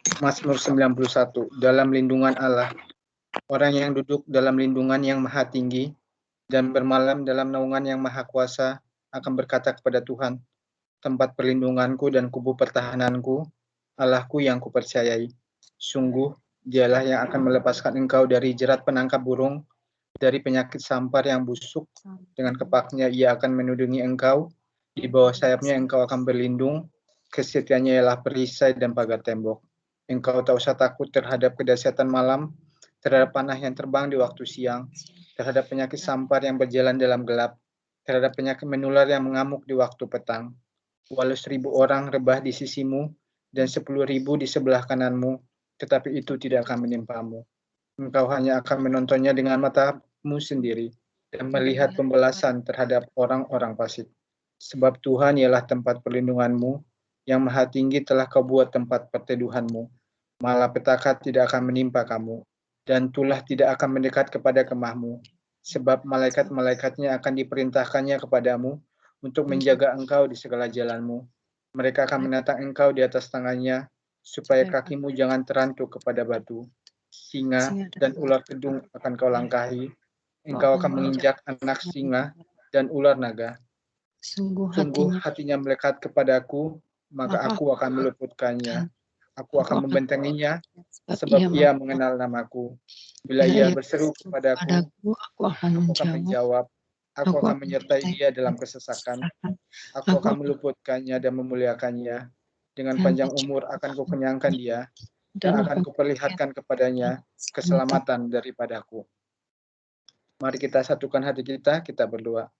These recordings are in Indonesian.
Mazmur 91, dalam lindungan Allah. Orang yang duduk dalam lindungan yang maha tinggi dan bermalam dalam naungan yang maha kuasa akan berkata kepada Tuhan, tempat perlindunganku dan kubu pertahananku, Allahku yang kupercayai. Sungguh, dialah yang akan melepaskan engkau dari jerat penangkap burung, dari penyakit sampar yang busuk. Dengan kepaknya ia akan menudungi engkau, di bawah sayapnya engkau akan berlindung, kesetiaannya ialah perisai dan pagar tembok. Engkau tak usah takut terhadap kedahsyatan malam, terhadap panah yang terbang di waktu siang, terhadap penyakit sampar yang berjalan dalam gelap, terhadap penyakit menular yang mengamuk di waktu petang. Walau 1.000 orang rebah di sisimu dan 10.000 di sebelah kananmu, tetapi itu tidak akan menimpamu. Engkau hanya akan menontonnya dengan matamu sendiri dan melihat pembalasan terhadap orang-orang fasik. Sebab Tuhan ialah tempat perlindunganmu, yang maha tinggi telah kau buat tempat perteduhanmu. Malapetaka tidak akan menimpa kamu, dan tulah tidak akan mendekat kepada kemahmu. Sebab malaikat-malaikatnya akan diperintahkannya kepadamu untuk menjaga engkau di segala jalanmu. Mereka akan menatang engkau di atas tangannya, supaya kakimu jangan terantuk kepada batu. Singa dan ular kedung akan kau langkahi. Engkau akan menginjak anak singa dan ular naga. Sungguh hatinya melekat kepadaku, maka aku akan meluputkannya. Aku akan membentenginya, sebab ia mengenal namaku. Bila ia berseru kepadaku, aku akan menjawab. Aku akan menyertai dia dalam kesesakan. Aku akan meluputkannya dan memuliakannya. Dengan panjang umur akan kukenyangkan dia, dan akan kuperlihatkan kepadanya keselamatan daripadaku. Mari kita satukan hati kita berdoa.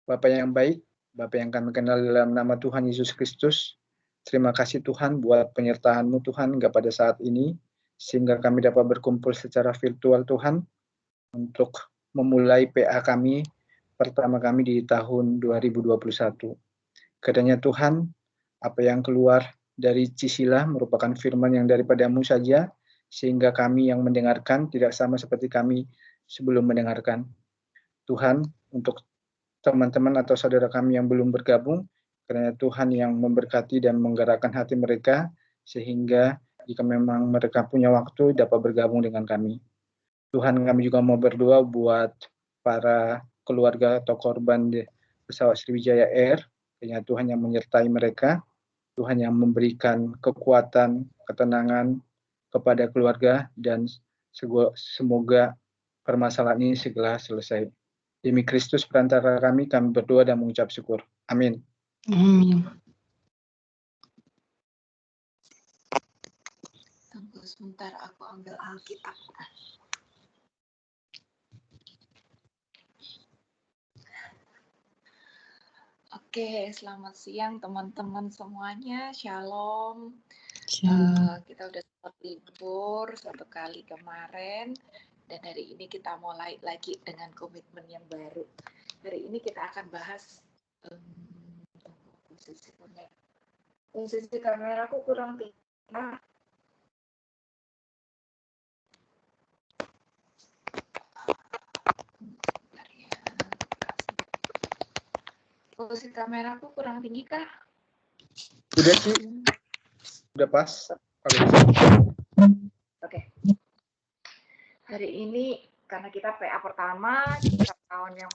Bapa yang baik, Bapa yang kami kenal dalam nama Tuhan Yesus Kristus, terima kasih Tuhan buat penyertaan-Mu Tuhan hingga pada saat ini, sehingga kami dapat berkumpul secara virtual Tuhan, untuk memulai PA kami, pertama kami di tahun 2021. Kiranya Tuhan, apa yang keluar dari Cisila merupakan firman yang daripada-Mu saja, sehingga kami yang mendengarkan tidak sama seperti kami sebelum mendengarkan. Tuhan, untuk teman-teman atau saudara kami yang belum bergabung, kiranya Tuhan yang memberkati dan menggerakkan hati mereka, sehingga jika memang mereka punya waktu dapat bergabung dengan kami. Tuhan, kami juga mau berdoa buat para keluarga atau korban di pesawat Sriwijaya Air, kiranya Tuhan yang menyertai mereka, Tuhan yang memberikan kekuatan, ketenangan kepada keluarga, dan semoga permasalahan ini segera selesai. Demi Kristus perantara kami berdoa dan mengucap syukur. Amin. Tunggu sebentar, aku ambil Alkitab. Oke, selamat siang teman-teman semuanya. Shalom. Kita udah sempat libur 1 kali kemarin, dan hari ini kita mulai lagi dengan komitmen yang baru. Hari ini kita akan bahas posisi kameraku kurang tinggi. Posisi kameraku kurang tinggi kah? Udah sih, udah pas. Oke. Hari ini karena kita PA pertama, tahun yang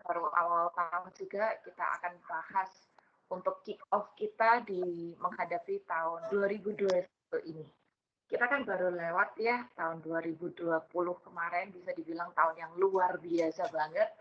baru awal tahun juga, kita akan bahas untuk kick off kita di menghadapi tahun 2021 ini. Kita kan baru lewat ya tahun 2020 kemarin, bisa dibilang tahun yang luar biasa banget,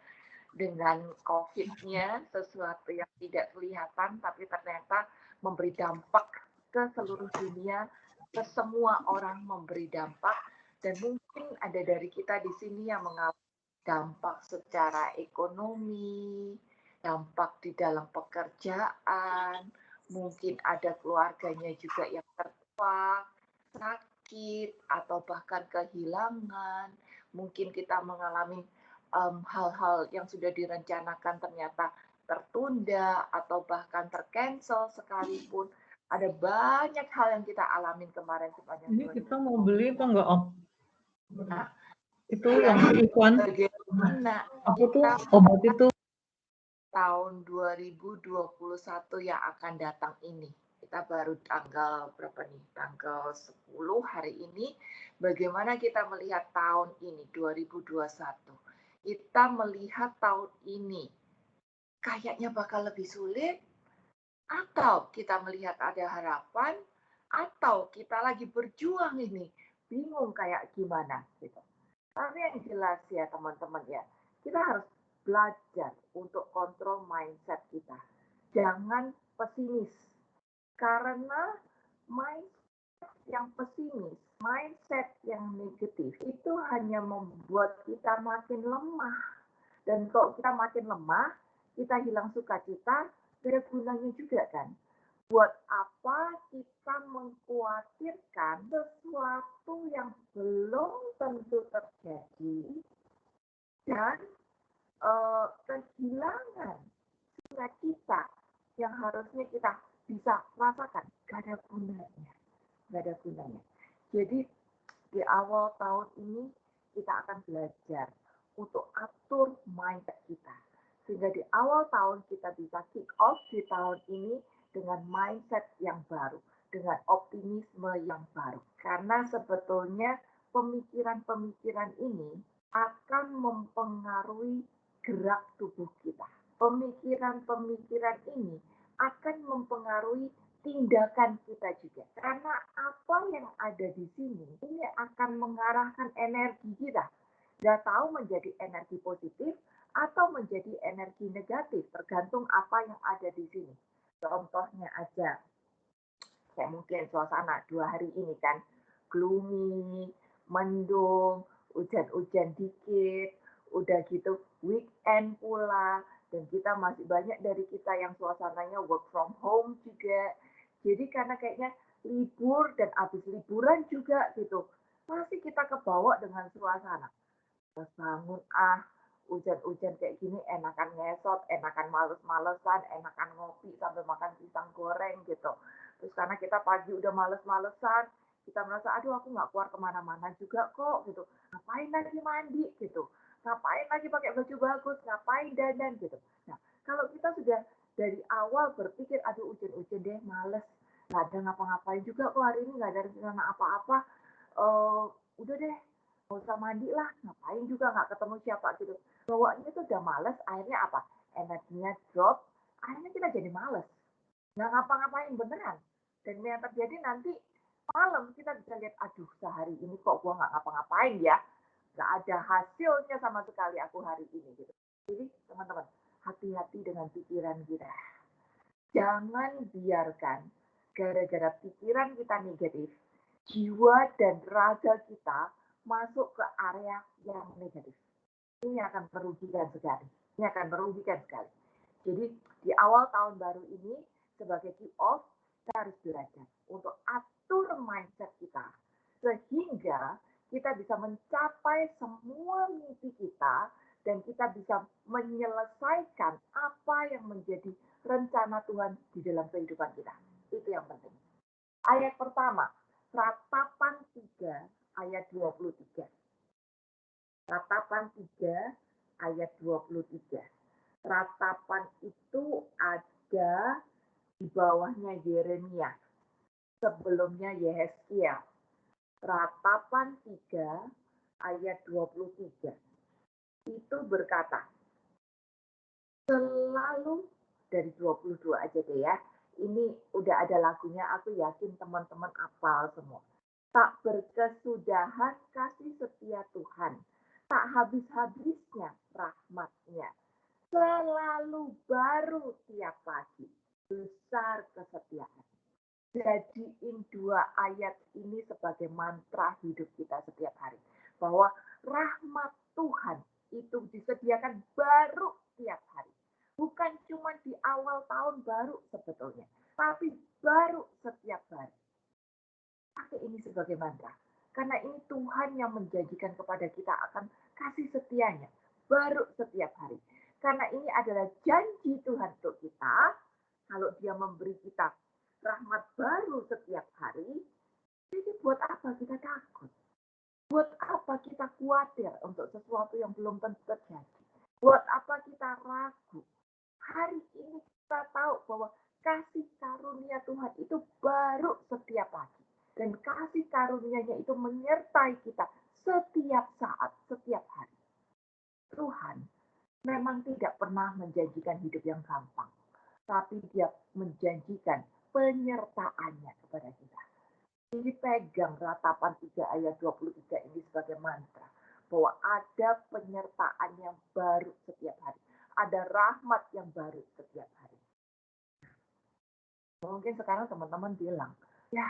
dengan COVID-nya, sesuatu yang tidak kelihatan tapi ternyata memberi dampak ke seluruh dunia, ke semua orang memberi dampak, dan mungkin ada dari kita di sini yang mengalami dampak secara ekonomi, dampak di dalam pekerjaan, mungkin ada keluarganya juga yang tertuak, sakit, atau bahkan kehilangan, mungkin kita mengalami hal-hal yang sudah direncanakan ternyata tertunda atau bahkan tercancel sekalipun. Ada banyak hal yang kita alamin kemarin sepanjang ini kita mau beli apa enggak, Om? Nah, itu yang iklan bagaimana apa tuh obat itu tahun 2021 yang akan datang ini. kita baru tanggal berapa nih? Tanggal 10 hari ini. Bagaimana kita melihat tahun ini 2021? Kita melihat tahun ini kayaknya bakal lebih sulit, atau kita melihat ada harapan, atau kita lagi berjuang ini bingung kayak gimana gitu. Tapi yang jelas ya teman-teman ya, kita harus belajar untuk kontrol mindset kita. Jangan pesimis. Karena mindset yang pesimis, mindset yang negatif itu hanya membuat kita makin lemah. Dan kalau kita makin lemah, kita hilang sukacita, ada gunanya juga kan. Buat apa kita mengkhawatirkan sesuatu yang belum tentu terjadi dan kehilangan sukacita yang harusnya kita bisa rasakan, gak ada gunanya. Jadi di awal tahun ini kita akan belajar untuk atur mindset kita, sehingga di awal tahun kita bisa kick off di tahun ini dengan mindset yang baru, dengan optimisme yang baru. Karena sebetulnya pemikiran-pemikiran ini akan mempengaruhi gerak tubuh kita. Pemikiran-pemikiran ini akan mempengaruhi tindakan kita juga. Karena apa yang ada di sini, ini akan mengarahkan energi kita. Nggak tahu menjadi energi positif atau menjadi energi negatif, tergantung apa yang ada di sini. Contohnya aja, kayak mungkin suasana 2 hari ini kan, gloomy, mendung, hujan-hujan dikit, udah gitu weekend pula, dan kita masih banyak dari kita yang suasananya work from home juga. Jadi karena kayaknya libur dan habis liburan juga gitu, masih kita kebawa dengan suasana. Terus bangun hujan-hujan kayak gini, enakan ngesot, enakan males-malesan, enakan ngopi sambil makan pisang goreng gitu. Terus karena kita pagi udah males-malesan, kita merasa aduh aku nggak keluar kemana-mana juga kok gitu. Ngapain lagi mandi gitu, ngapain lagi pakai baju bagus, ngapain dandan gitu. Nah kalau kita sudah dari awal berpikir aduh hujan-hujan deh males, nggak ada ngapa-ngapain juga kok hari ini, nggak ada rencana apa-apa, udah deh nggak usah mandi lah, ngapain juga, nggak ketemu siapa gitu. Bawaannya tuh udah males, akhirnya apa? Energinya drop, akhirnya kita jadi males. Nggak ngapa-ngapain beneran. Dan yang terjadi nanti malam kita bisa lihat, aduh sehari ini kok gua nggak ngapa-ngapain ya. Nggak ada hasilnya sama sekali aku hari ini gitu. Jadi teman-teman, hati-hati dengan pikiran kita. Jangan biarkan gara-gara pikiran kita negatif, jiwa dan raga kita masuk ke area yang negatif. Ini akan merugikan sekali. Jadi di awal tahun baru ini sebagai kick off, kita harus belajar untuk atur mindset kita sehingga kita bisa mencapai semua mimpi kita dan kita bisa menyelesaikan apa yang menjadi rencana Tuhan di dalam kehidupan kita. Itu yang penting. Ayat pertama, Ratapan 3 ayat 23. Ratapan 3 ayat 23. Ratapan itu ada di bawahnya Yeremia, sebelumnya Yehezkiel. Ratapan 3 ayat 23. Itu berkata, selalu dari 22 aja deh ya. Ini udah ada lagunya, aku yakin teman-teman hafal semua. Tak berkesudahan kasih setia Tuhan, tak habis-habisnya rahmatnya, selalu baru tiap pagi, besar kesetiaan. Jadiin 2 ayat ini sebagai mantra hidup kita setiap hari. Bahwa rahmat Tuhan itu disediakan baru tiap hari. Bukan cuma di awal tahun baru sebetulnya, tapi baru setiap hari. Pakai ini sebagai mantra. Karena ini Tuhan yang menjanjikan kepada kita akan kasih setianya baru setiap hari. Karena ini adalah janji Tuhan untuk kita. Kalau dia memberi kita rahmat baru setiap hari, jadi buat apa kita takut? Buat apa kita khawatir untuk sesuatu yang belum tentu terjadi? Buat apa kita ragu? Hari ini kita tahu bahwa kasih karunia Tuhan itu baru setiap pagi. Dan kasih karunia-Nya itu menyertai kita setiap saat, setiap hari. Tuhan memang tidak pernah menjanjikan hidup yang gampang, tapi Dia menjanjikan penyertaannya kepada kita. Jadi pegang ratapan 3 ayat 23 ini sebagai mantra, bahwa ada penyertaan yang baru setiap hari. Ada rahmat yang baru setiap hari. Mungkin sekarang teman-teman bilang, ya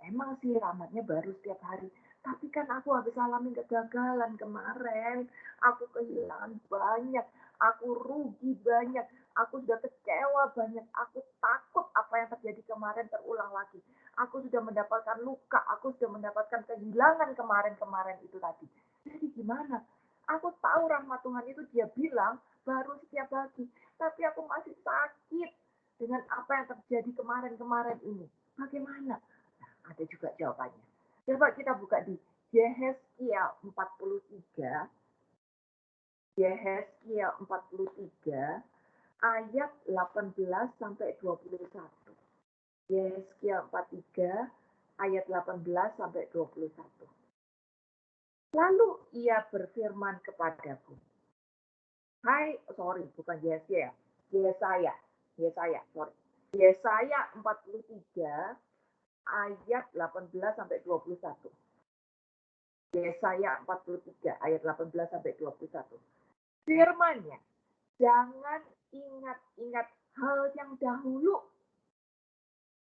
emang sih rahmatnya baru setiap hari. Tapi kan aku habis alami kegagalan kemarin. Aku kehilangan banyak. Aku rugi banyak. Aku sudah kecewa banyak. Aku takut apa yang terjadi kemarin terulang lagi. Aku sudah mendapatkan luka. Aku sudah mendapatkan kehilangan kemarin-kemarin itu tadi. Jadi gimana? Aku tahu rahmat Tuhan itu Dia bilang baru setiap pagi. Tapi aku masih sakit dengan apa yang terjadi kemarin-kemarin ini. Bagaimana? Nah, ada juga jawabannya. Coba kita buka di Yehezkiel 43. Yehezkiel 43 ayat 18 sampai 21. Yehezkiel 43 ayat 18 sampai 21. Lalu ia berfirman kepadaku. Bukan Yesaya. Yesaya 43 ayat 18 sampai 21. Yesaya 43 ayat 18 sampai 21. Firman-Nya, jangan ingat-ingat hal yang dahulu.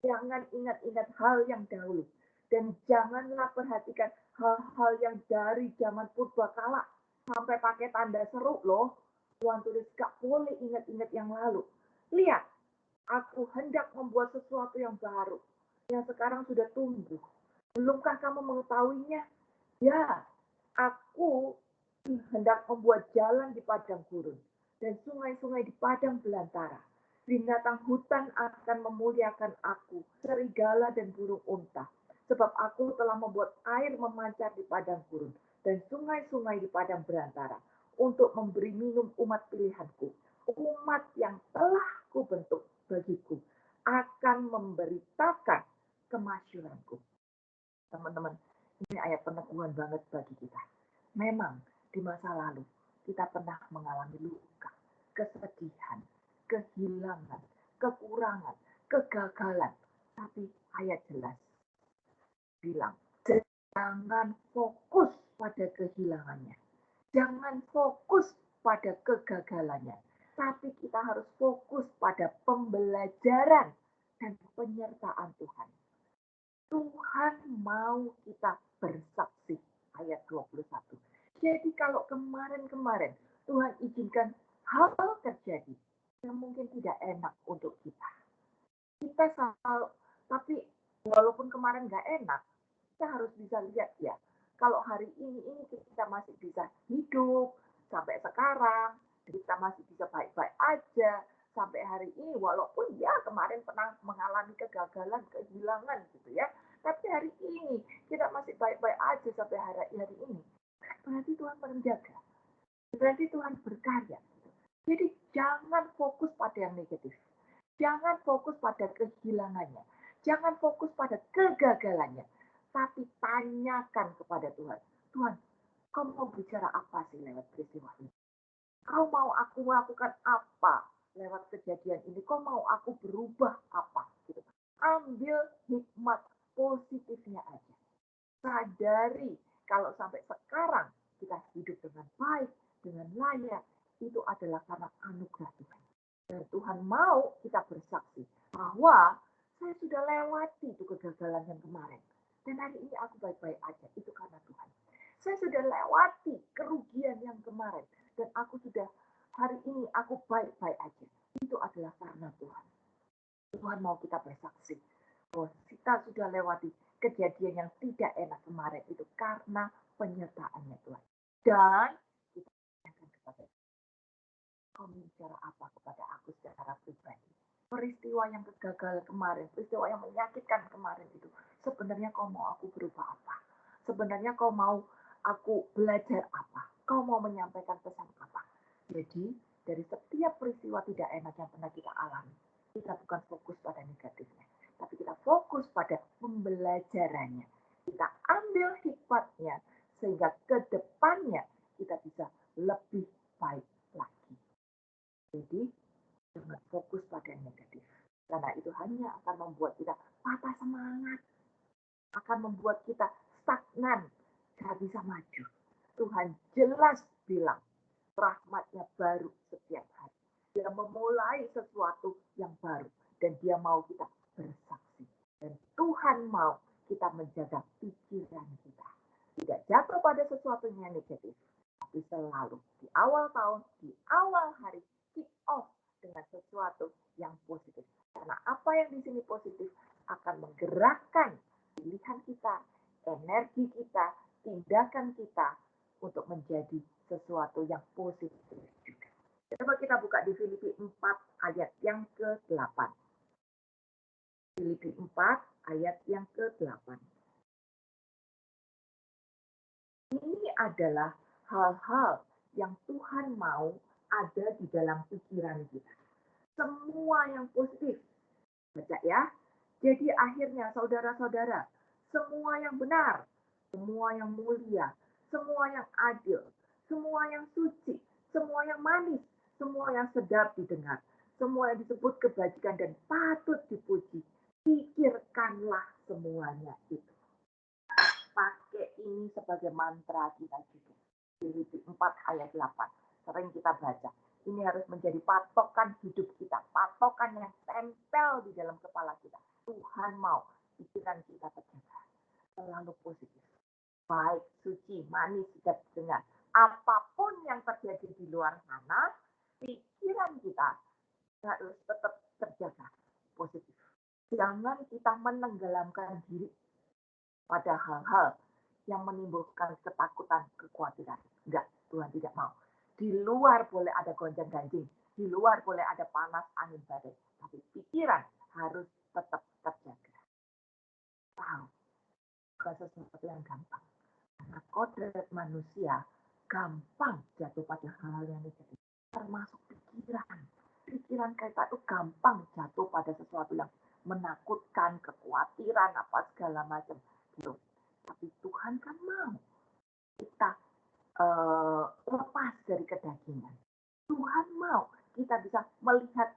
Jangan ingat-ingat hal yang dahulu. Dan janganlah perhatikan hal-hal yang dari zaman purbakala. Sampai pakai tanda seru loh. Tuhan tulis, gak boleh ingat-ingat yang lalu. Lihat, aku hendak membuat sesuatu yang baru. Yang sekarang sudah tumbuh. Belumkah kamu mengetahuinya? Ya, aku hendak membuat jalan di padang gurun. Dan sungai-sungai di padang belantara. Binatang hutan akan memuliakan aku, serigala dan burung unta. Sebab aku telah membuat air memancar di padang gurun. Dan sungai-sungai di padang belantara. Untuk memberi minum umat pilihanku. Umat yang telah kubentuk bagiku. Akan memberitakan kemasyuranku. Teman-teman, ini ayat peneguhan banget bagi kita. Memang di masa lalu kita pernah mengalami luka, kesedihan, kehilangan, kekurangan, kegagalan. Tapi ayat jelas bilang, jangan fokus pada kehilangannya. Jangan fokus pada kegagalannya. Tapi kita harus fokus pada pembelajaran dan penyertaan Tuhan. Tuhan mau kita bersaksi. Ayat 21. Jadi kalau kemarin-kemarin Tuhan izinkan hal terjadi yang mungkin tidak enak untuk kita. Tapi walaupun kemarin nggak enak, kita harus bisa lihat ya. Kalau hari ini kita masih bisa hidup sampai sekarang, kita masih bisa baik-baik aja sampai hari ini, walaupun ya kemarin pernah mengalami kegagalan, kehilangan gitu ya. Tapi hari ini kita masih baik-baik aja sampai hari ini. Berarti Tuhan menjaga. Berarti Tuhan berkarya. Jadi jangan fokus pada yang negatif. Jangan fokus pada kehilangannya. Jangan fokus pada kegagalannya. Tapi tanyakan kepada Tuhan. Tuhan, kau mau bicara apa sih lewat peristiwa ini? Kau mau aku melakukan apa lewat kejadian ini? Kau mau aku berubah apa? Gitu. Ambil hikmat positifnya aja. Sadari kalau sampai sekarang kita hidup dengan baik, dengan layak, itu adalah karena anugerah Tuhan. Dan Tuhan mau kita bersaksi bahwa saya sudah lewati itu kegagalan yang kemarin. Dan hari ini aku baik-baik aja. Itu karena Tuhan. Saya sudah lewati kerugian yang kemarin. Dan aku sudah, hari ini aku baik-baik aja. Itu adalah karena Tuhan. Tuhan mau kita bersaksi bahwa kita sudah lewati kejadian yang tidak enak kemarin. Itu karena penyertaannya Tuhan. Dan kita akan kepada kau bicara apa kepada aku secara pribadi. Peristiwa yang kegagalan kemarin, peristiwa yang menyakitkan kemarin itu, sebenarnya kau mau aku berubah apa? Sebenarnya kau mau aku belajar apa? Kau mau menyampaikan pesan apa? Jadi, dari setiap peristiwa tidak enak yang pernah kita alami, kita bukan fokus pada negatifnya, tapi kita fokus pada pembelajarannya. Kita ambil hikmatnya, sehingga ke depannya kita bisa lebih baik lagi. Jadi, jangan fokus pada negatif. Karena itu hanya akan membuat kita patah semangat, akan membuat kita stagnan, tidak bisa maju. Tuhan jelas bilang, rahmatnya baru setiap hari. Dia memulai sesuatu yang baru. Dan dia mau kita bersaksi. Dan Tuhan mau kita menjaga pikiran kita. Tidak jatuh pada sesuatu yang negatif. Tapi selalu di awal tahun, di awal hari, kick off dengan sesuatu yang positif. Karena apa yang di sini positif akan menggerakkan pilihan kita, energi kita, tindakan kita untuk menjadi sesuatu yang positif juga. Coba kita buka di Filipi 4 ayat yang ke-8. Filipi 4 ayat yang ke-8. Ini adalah hal-hal yang Tuhan mau ada di dalam pikiran kita. Semua yang positif. Baca ya. Jadi akhirnya saudara-saudara, semua yang benar, semua yang mulia, semua yang adil, semua yang suci, semua yang manis, semua yang sedap didengar, semua yang disebut kebajikan dan patut dipuji, pikirkanlah semuanya itu. Pakai ini sebagai mantra kita juga. Filipi 4 ayat 8. Sering kita baca. Ini harus menjadi patokan hidup kita. Patokan yang tempel di dalam kepala kita. Tuhan mau pikiran kita terjaga. Selalu positif. Baik, suci, manis, sedap didengar. Apapun yang terjadi di luar sana, pikiran kita harus tetap terjaga. Positif. Jangan kita menenggelamkan diri pada hal-hal yang menimbulkan ketakutan, kekhawatiran. Enggak, Tuhan tidak mau. Di luar boleh ada gonjang-ganjing, di luar boleh ada panas, angin, badai, tapi pikiran harus tetap terjaga. Tahu, bukan sesuatu yang gampang. Karena kodrat manusia gampang jatuh pada hal-hal yang negatif, termasuk pikiran. Pikiran kita itu gampang jatuh pada sesuatu yang menakutkan, kekhawatiran, apa segala macam. Gitu. Tapi Tuhan kan mau kita lepas dari kedagingan. Tuhan mau kita bisa melihat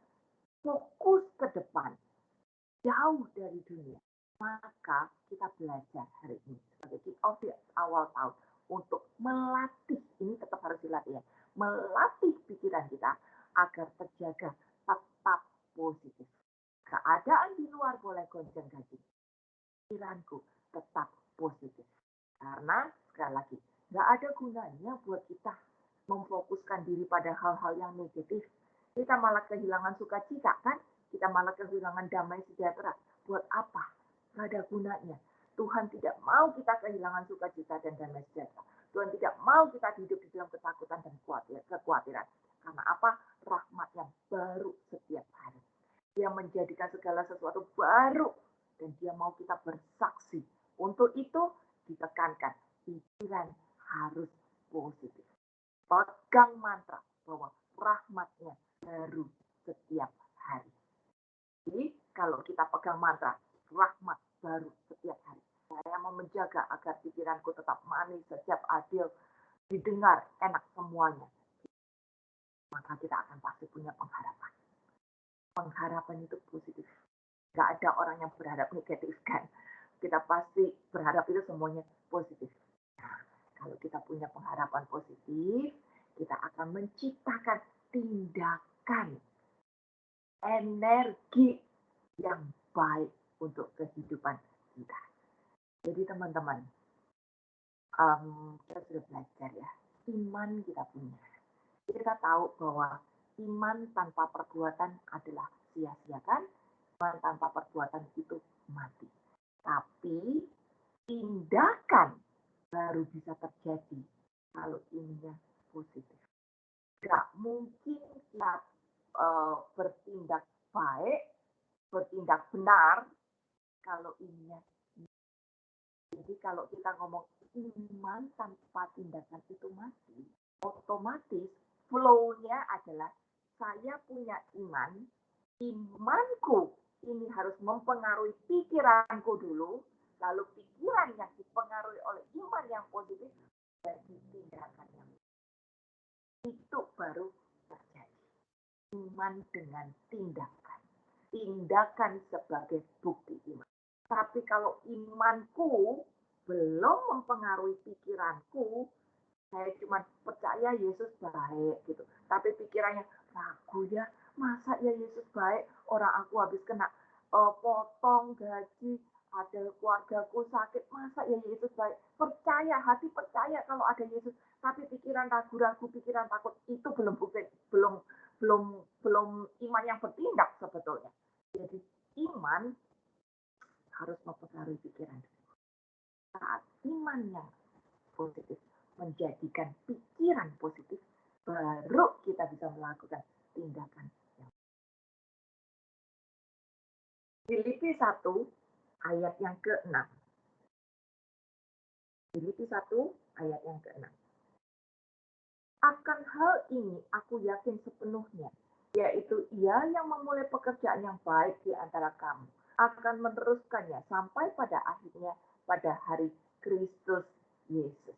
fokus ke depan, jauh dari dunia. Maka kita belajar hari ini sebagai kick-off di awal tahun untuk melatih, ini tetap harus dilatih ya, melatih pikiran kita agar terjaga tetap positif. Keadaan di luar boleh gonjang-ganjing, pikiranku tetap positif. Karena sekali lagi, nggak ada gunanya buat kita memfokuskan diri pada hal-hal yang negatif. Kita malah kehilangan sukacita kan? Kita malah kehilangan damai sejahtera. Buat apa? Nggak ada gunanya. Tuhan tidak mau kita kehilangan sukacita dan damai sejahtera. Tuhan tidak mau kita hidup di dalam ketakutan dan kekhawatiran. Karena apa? Rahmat yang baru setiap hari. Dia menjadikan segala sesuatu baru. Dan dia mau kita bersaksi. Untuk itu ditekankan. Pikiran harus positif. Pegang mantra bahwa rahmatnya baru setiap hari. Jadi kalau kita pegang mantra rahmat baru setiap hari, saya mau menjaga agar pikiranku tetap manis, sedap, adil, didengar, enak semuanya. Maka kita akan pasti punya pengharapan. Pengharapan itu positif. Gak ada orang yang berharap negatif kan. Kita pasti berharap itu semuanya positif. Nah, kalau kita punya pengharapan positif, kita akan menciptakan tindakan energi yang baik untuk kehidupan kita. Jadi teman-teman, kita sudah belajar ya, iman kita punya. Kita tahu bahwa iman tanpa perbuatan adalah sia-sia kan? Iman tanpa perbuatan itu mati. Tapi tindakan baru bisa terjadi kalau ininya positif. Gak mungkin kita bertindak baik, bertindak benar kalau ininya. Jadi kalau kita ngomong iman tanpa tindakan itu mati, otomatis flow-nya adalah saya punya iman, imanku ini harus mempengaruhi pikiranku dulu, lalu pikiran yang dipengaruhi oleh iman yang positif jadi tindakan yang itu baru terjadi. Iman dengan tindakan. Tindakan sebagai bukti iman. Tapi kalau imanku belum mempengaruhi pikiranku, saya cuma percaya Yesus baik gitu. Tapi pikirannya ragu ya, masa ya Yesus baik? Orang aku habis kena potong gaji, ada keluargaku sakit, masa ya Yesus baik? Percaya, hati percaya kalau ada Yesus, tapi pikiran ragu-ragu, pikiran takut itu belum iman yang bertindak sebetulnya. Jadi iman harus mempengaruhi pikiran. Saat iman yang positif menjadikan pikiran positif, baru kita bisa melakukan tindakan. Filipi 1 ayat yang ke-6. Filipi 1 ayat yang ke-6. Akan hal ini aku yakin sepenuhnya, yaitu Ia yang memulai pekerjaan yang baik di antara kamu akan meneruskannya sampai pada akhirnya pada hari Kristus Yesus.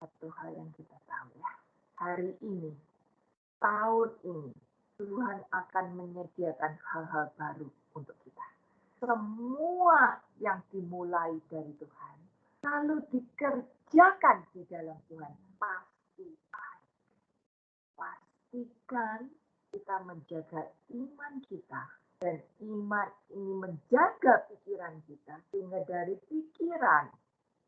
Satu hal yang kita tahu ya, hari ini, tahun ini, Tuhan akan menyediakan hal-hal baru untuk kita. Semua yang dimulai dari Tuhan, lalu dikerjakan di dalam Tuhan, pasti baik. Pastikan kita menjaga iman kita, dan iman ini menjaga pikiran kita, sehingga dari pikiran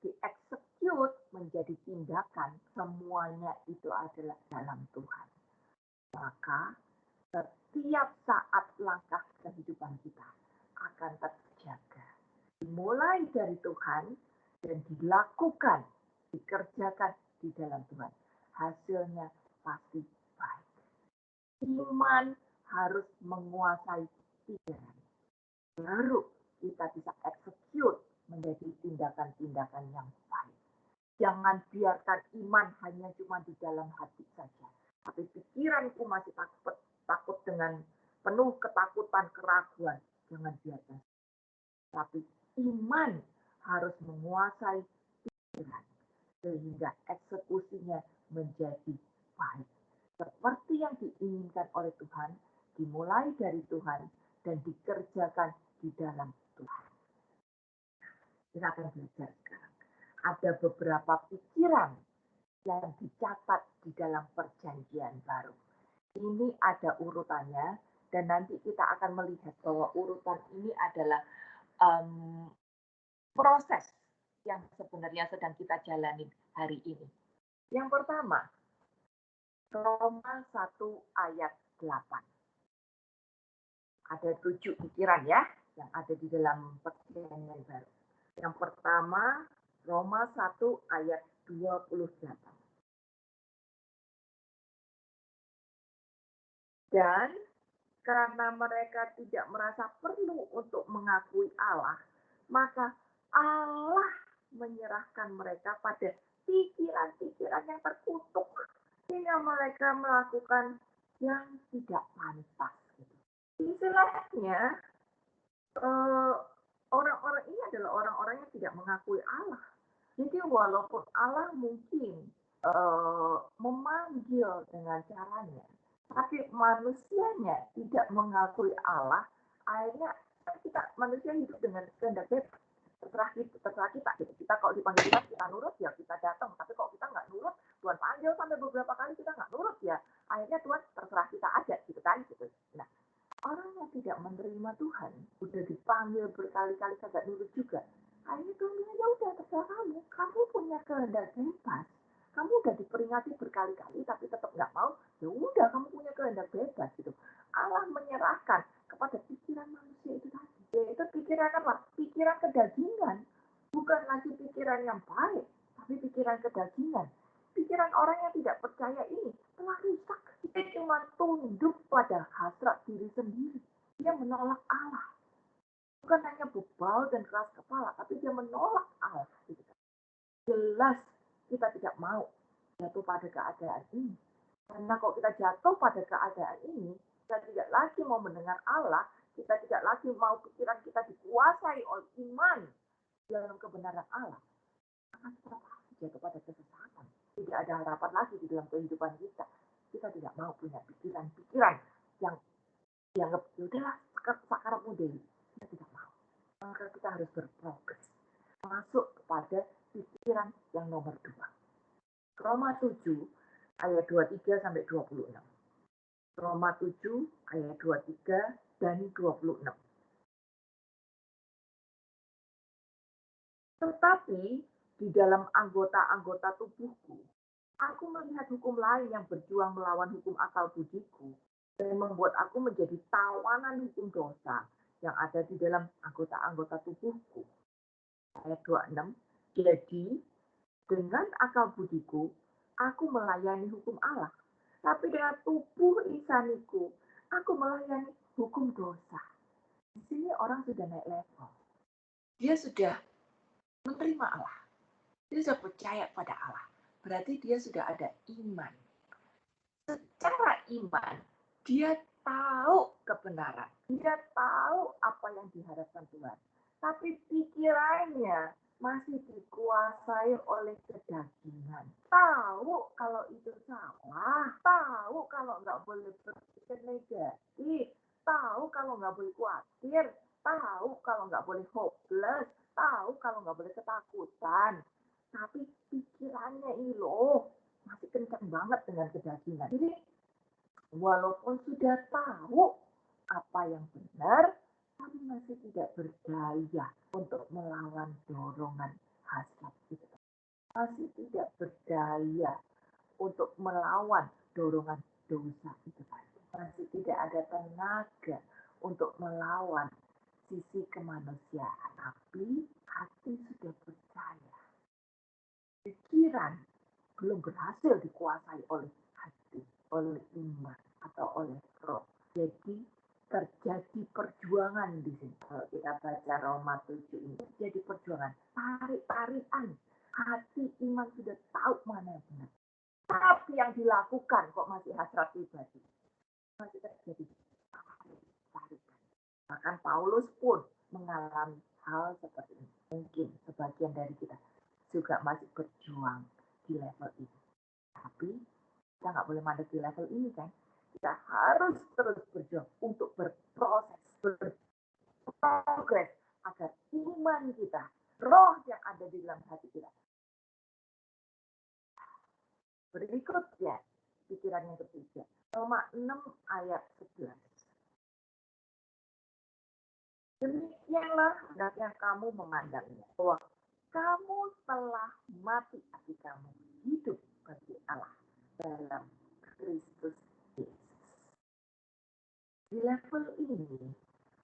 dieksekut menjadi tindakan, semuanya itu adalah dalam Tuhan. Maka setiap saat langkah kehidupan kita akan terjaga. Dimulai dari Tuhan dan dilakukan, dikerjakan di dalam Tuhan. Hasilnya pasti baik. Iman harus menguasai pikiran. Baru kita bisa execute menjadi tindakan-tindakan yang baik. Jangan biarkan iman hanya cuma di dalam hati saja. Tapi pikiranku masih takut dengan penuh ketakutan, keraguan. Jangan biarkan. Tapi iman harus menguasai pikiran. Sehingga eksekusinya menjadi baik. Seperti yang diinginkan oleh Tuhan, dimulai dari Tuhan, dan dikerjakan di dalam Tuhan. Kita akan belajar sekarang. Ada beberapa pikiran yang dicatat di dalam perjanjian baru. Ini ada urutannya, dan nanti kita akan melihat bahwa urutan ini adalah proses yang sebenarnya sedang kita jalani hari ini. Yang pertama, Roma 1 ayat 8. Ada 7 pikiran ya, yang ada di dalam perjanjian baru. Yang pertama, Roma 1 ayat 28. Dan karena mereka tidak merasa perlu untuk mengakui Allah, maka Allah menyerahkan mereka pada pikiran-pikiran yang terkutuk, sehingga mereka melakukan yang tidak pantas. Istilahnya, orang-orang ini adalah orang-orang yang tidak mengakui Allah. Jadi walaupun Allah mungkin memanggil dengan caranya, tapi manusianya tidak mengakui Allah, akhirnya kita manusia hidup dengan kehendak bebas. Terserah kita. Kita kalau dipanggil Tuhan, kita nurut, ya kita datang. Tapi kalau kita nggak nurut, Tuhan panggil sampai beberapa kali kita nggak nurut, ya akhirnya Tuhan terserah kita aja, gitu kan. Gitu. Nah, orang yang tidak menerima Tuhan, udah dipanggil berkali-kali kagak nurut juga, akhirnya Tuhan bilang, ya udah terserah kamu punya kehendak bebas. Kamu udah diperingati berkali-kali tapi tetap nggak mau, ya udah kamu punya kehendak bebas gitu. Allah menyerahkan kepada pikiran manusia itu tadi, yaitu pikiran apa? Pikiran kedagingan, bukan lagi pikiran yang baik, tapi pikiran kedagingan. Pikiran orang yang tidak percaya ini telah rusak. Dia cuma tunduk pada hasrat diri sendiri. Dia menolak Allah. Bukan hanya bebal dan keras kepala, tapi dia menolak Allah. Jelas kita tidak mau jatuh pada keadaan ini. Karena kalau kita jatuh pada keadaan ini, Kita tidak lagi mau mendengar Allah, kita tidak lagi mau pikiran kita dikuasai oleh iman dalam kebenaran Allah. Maka kita saja kepada kesesatan. Tidak ada harapan lagi di dalam kehidupan kita. Kita tidak mau punya pikiran-pikiran yang dianggap yaudahlah sakarapmu Dewi. Kita tidak mau. Maka kita harus berprogres masuk kepada pikiran yang nomor 2. Roma 7 ayat 23 sampai 26. Roma 7 ayat 23 dan 26. Tetapi di dalam anggota-anggota tubuhku, aku melihat hukum lain yang berjuang melawan hukum akal budiku dan membuat aku menjadi tawanan hukum dosa yang ada di dalam anggota-anggota tubuhku. Ayat 26. Jadi, dengan akal budiku, aku melayani hukum Allah. Tapi dengan tubuh insaniku, aku melayani hukum dosa. Di sini orang sudah naik level. Dia sudah menerima Allah. Dia sudah percaya pada Allah. Berarti dia sudah ada iman. Secara iman, dia tahu kebenaran. Dia tahu apa yang diharapkan Tuhan. Tapi pikirannya masih dikuasai oleh kedagingan. Tahu kalau itu salah. Tahu kalau nggak boleh berpikir negatif. Tahu kalau nggak boleh khawatir. Tahu kalau nggak boleh hopeless. Tahu kalau nggak boleh ketakutan. Tapi pikirannya ini loh masih kencang banget dengan kedagingan. Jadi walaupun sudah tahu apa yang benar, tapi masih tidak berdaya untuk melawan dorongan hasrat itu. Masih tidak berdaya untuk melawan dorongan dosa itu. Masih tidak ada tenaga untuk melawan sisi kemanusiaan. Tapi hati sudah percaya. Pikiran belum berhasil dikuasai oleh hati, oleh iman, atau oleh roh. Jadi terjadi perjuangan di sini. Kalau kita baca Roma 7 ini, terjadi perjuangan. Tarik-tarikan. Hati iman sudah tahu mana yang benar. Tapi yang dilakukan kok masih hasrat pribadi. Masih terjadi tarik-tarikan. Bahkan Paulus pun mengalami hal seperti ini. Mungkin sebagian dari kita juga masih berjuang di level ini. Tapi kita nggak boleh mandek di level ini kan. Kita harus terus berjuang untuk berproses, berprogres agar iman kita, roh yang ada di dalam hati kita. Berikutnya, pikiran yang ketiga. Roma 6 ayat 11. Demikianlah hendaknya kamu memandangnya, bahwa kamu telah mati bagi kamu, hidup bagi Allah dalam Kristus Yesus. Di level ini,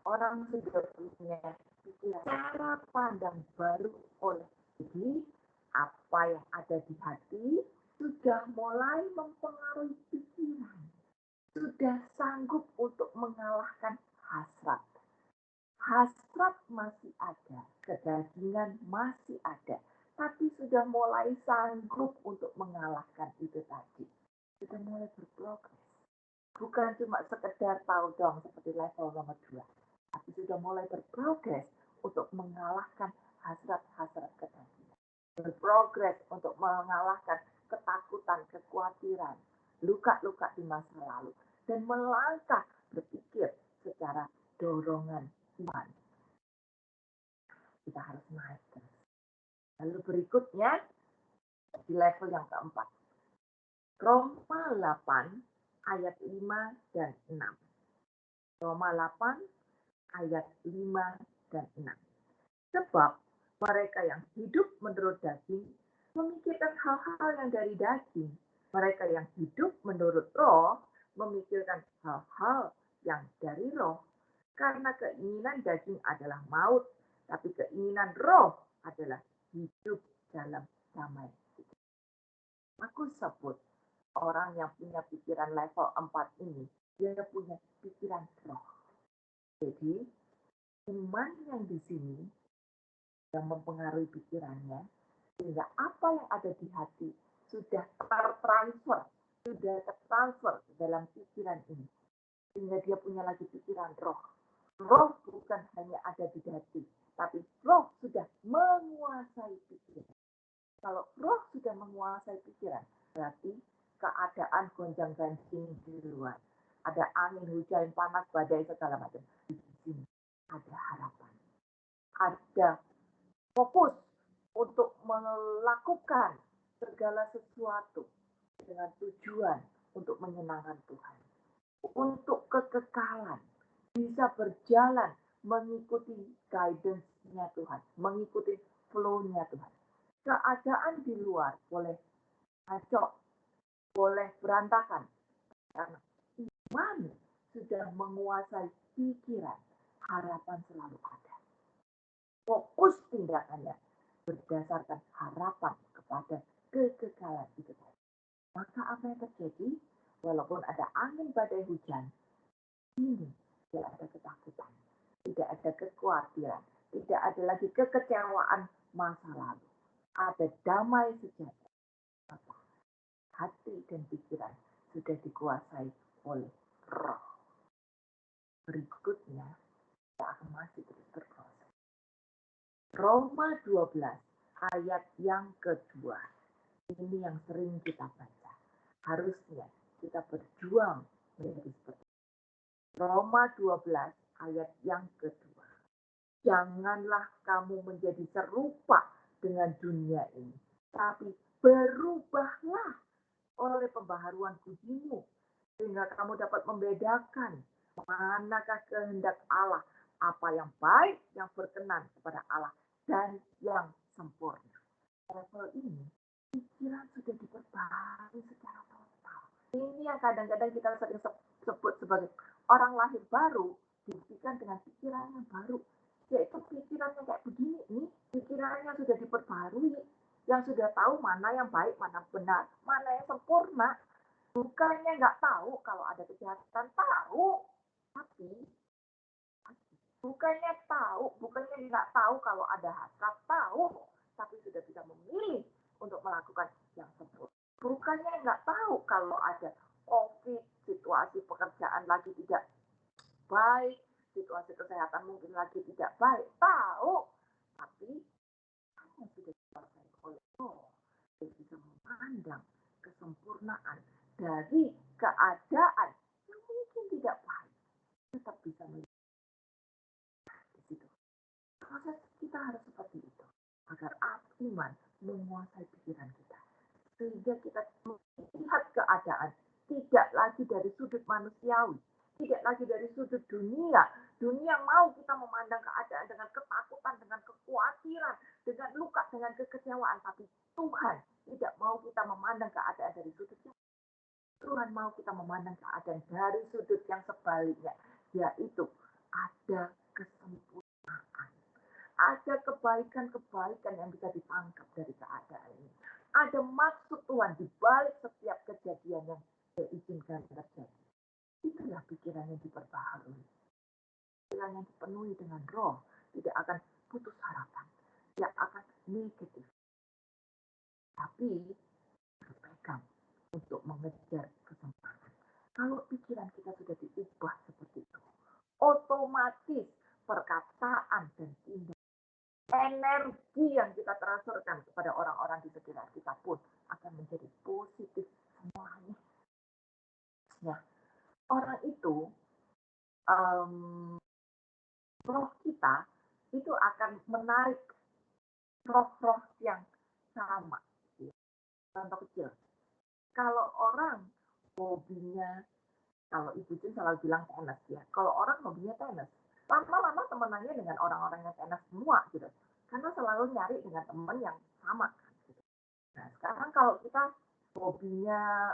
orang sudah punya pikiran cara pandang baru oleh diri, apa yang ada di hati, sudah mulai mempengaruhi pikiran. Sudah sanggup untuk mengalahkan hasrat. Hasrat masih ada, kedagingan masih ada, tapi sudah mulai sanggup untuk mengalahkan itu tadi. Sudah mulai berprogres. Bukan cuma sekedar tahu dong seperti level nomor 2, tapi sudah mulai berprogres untuk mengalahkan hasrat-hasrat kedagingan. Berprogres untuk mengalahkan ketakutan, kekhawatiran, luka-luka di masa lalu, dan melangkah berpikir secara dorongan iman. Kita harus naik terus. Lalu berikutnya di level yang keempat. Roma 8 ayat 5 dan 6. Roma 8 ayat 5 dan 6. Sebab mereka yang hidup menurut daging memikirkan hal-hal yang dari daging. Mereka yang hidup menurut roh memikirkan hal-hal yang dari roh. Karena keinginan daging adalah maut, tapi keinginan roh adalah hidup dalam damai. Aku sebut orang yang punya pikiran level 4 ini, dia punya pikiran roh. Jadi, iman yang di sini yang mempengaruhi pikirannya, sehingga apa yang ada di hati sudah tertransfer ke dalam pikiran ini. sehingga dia punya lagi pikiran roh. Roh bukan hanya ada di hati, tapi roh sudah menguasai pikiran. Kalau roh sudah menguasai pikiran, berarti keadaan gonjang-ganjing di luar. Ada angin, hujan, panas, badai, segala macam. Di sini ada harapan. Ada fokus untuk melakukan segala sesuatu dengan tujuan untuk menyenangkan Tuhan. Untuk kekekalan, bisa berjalan mengikuti guidance-nya Tuhan, mengikuti flow-nya Tuhan. Keadaan di luar boleh kacau, boleh berantakan, karena iman sudah menguasai pikiran, harapan selalu ada. Fokus tindakannya berdasarkan harapan kepada kekekalan itu. Maka apa yang terjadi? Walaupun ada angin badai hujan, ini tidak ada ketakutan, tidak ada kekhawatiran, tidak ada lagi kekecewaan masa lalu. Ada damai sejahtera. Hati dan pikiran sudah dikuasai oleh roh. Berikutnya, kita akan masih terus berproses. Roma 12 ayat yang kedua. Ini yang sering kita baca. Harusnya kita berjuang menjadi seperti itu. Roma 12 ayat yang kedua. Janganlah kamu menjadi serupa dengan dunia ini, tapi berubahlah oleh pembaharuan budimu, sehingga kamu dapat membedakan manakah kehendak Allah, apa yang baik, yang berkenan kepada Allah, dan yang sempurna. Level ini, pikiran sudah diperbarui secara total. Ini yang kadang-kadang kita sering sebut sebagai orang lahir baru, dibuktikan dengan pikiran yang baru. Yaitu pikiran yang kayak begini nih, pikirannya sudah diperbarui, yang sudah tahu mana yang baik, mana benar, mana yang sempurna. Bukannya nggak tahu kalau ada kejahatan, tahu. Tapi bukannya nggak tahu kalau ada hasrat, tahu. Tapi sudah bisa memilih untuk melakukan yang sempurna. Bukannya nggak tahu kalau ada COVID, situasi pekerjaan lagi tidak baik, situasi kesehatan mungkin lagi tidak baik, tahu. Tapi hanya sudah dikuasai oleh Allah. Dia bisa memandang kesempurnaan dari keadaan yang mungkin tidak baik, tetap bisa melihat di situ. Proses kita harus seperti itu, agar iman menguasai pikiran kita, sehingga kita melihat keadaan tidak lagi dari sudut manusiawi, tidak lagi dari sudut dunia yang mau kita memandang keadaan dengan ketakutan, dengan kekhawatiran, dengan luka, dengan kekecewaan. Tapi Tuhan tidak mau kita memandang keadaan dari sudut yang Tuhan mau kita memandang keadaan dari sudut yang sebaliknya, yaitu ada kesempurnaan, ada kebaikan-kebaikan yang bisa ditangkap dari keadaan ini. Ada maksud Tuhan di balik setiap kejadian yang diizinkan terjadi. Itulah pikiran yang diperbaharui. Pikiran yang dipenuhi dengan roh tidak akan putus harapan, tidak akan negatif. Tapi berpegang untuk mengejar kesempurnaan. Kalau pikiran kita sudah diubah seperti itu, otomatis perkataan dan tindakan, energi yang kita transferkan kepada orang-orang di sekitar kita pun akan menjadi positif semuanya. Nah, orang itu, roh kita itu akan menarik roh-roh yang sama. Contoh kecil, kalau orang hobinya, kalau Ibu Jun selalu bilang tenis ya, kalau orang hobinya tenis, lama-lama temenannya dengan orang-orang yang tenis semua gitu, karena selalu nyari dengan teman yang sama. Gitu. Nah sekarang kalau kita hobinya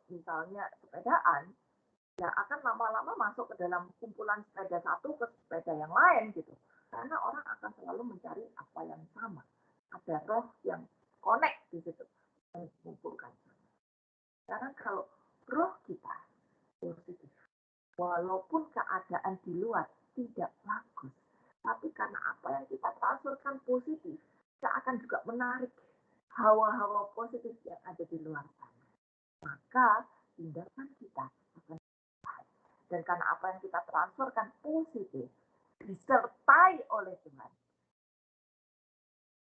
misalnya sepedaan, ya akan lama-lama masuk ke dalam kumpulan sepeda satu ke sepeda yang lain gitu, karena orang akan selalu mencari apa yang sama, ada roh yang connect di situ, mengumpulkan. Sekarang kalau roh kita positif, walaupun keadaan di luar tidak bagus, tapi karena apa yang kita transferkan positif, kita akan juga menarik hawa-hawa positif yang ada di luar sana. Maka tindakan kita akan baik. Dan karena apa yang kita transferkan positif, disertai oleh Tuhan,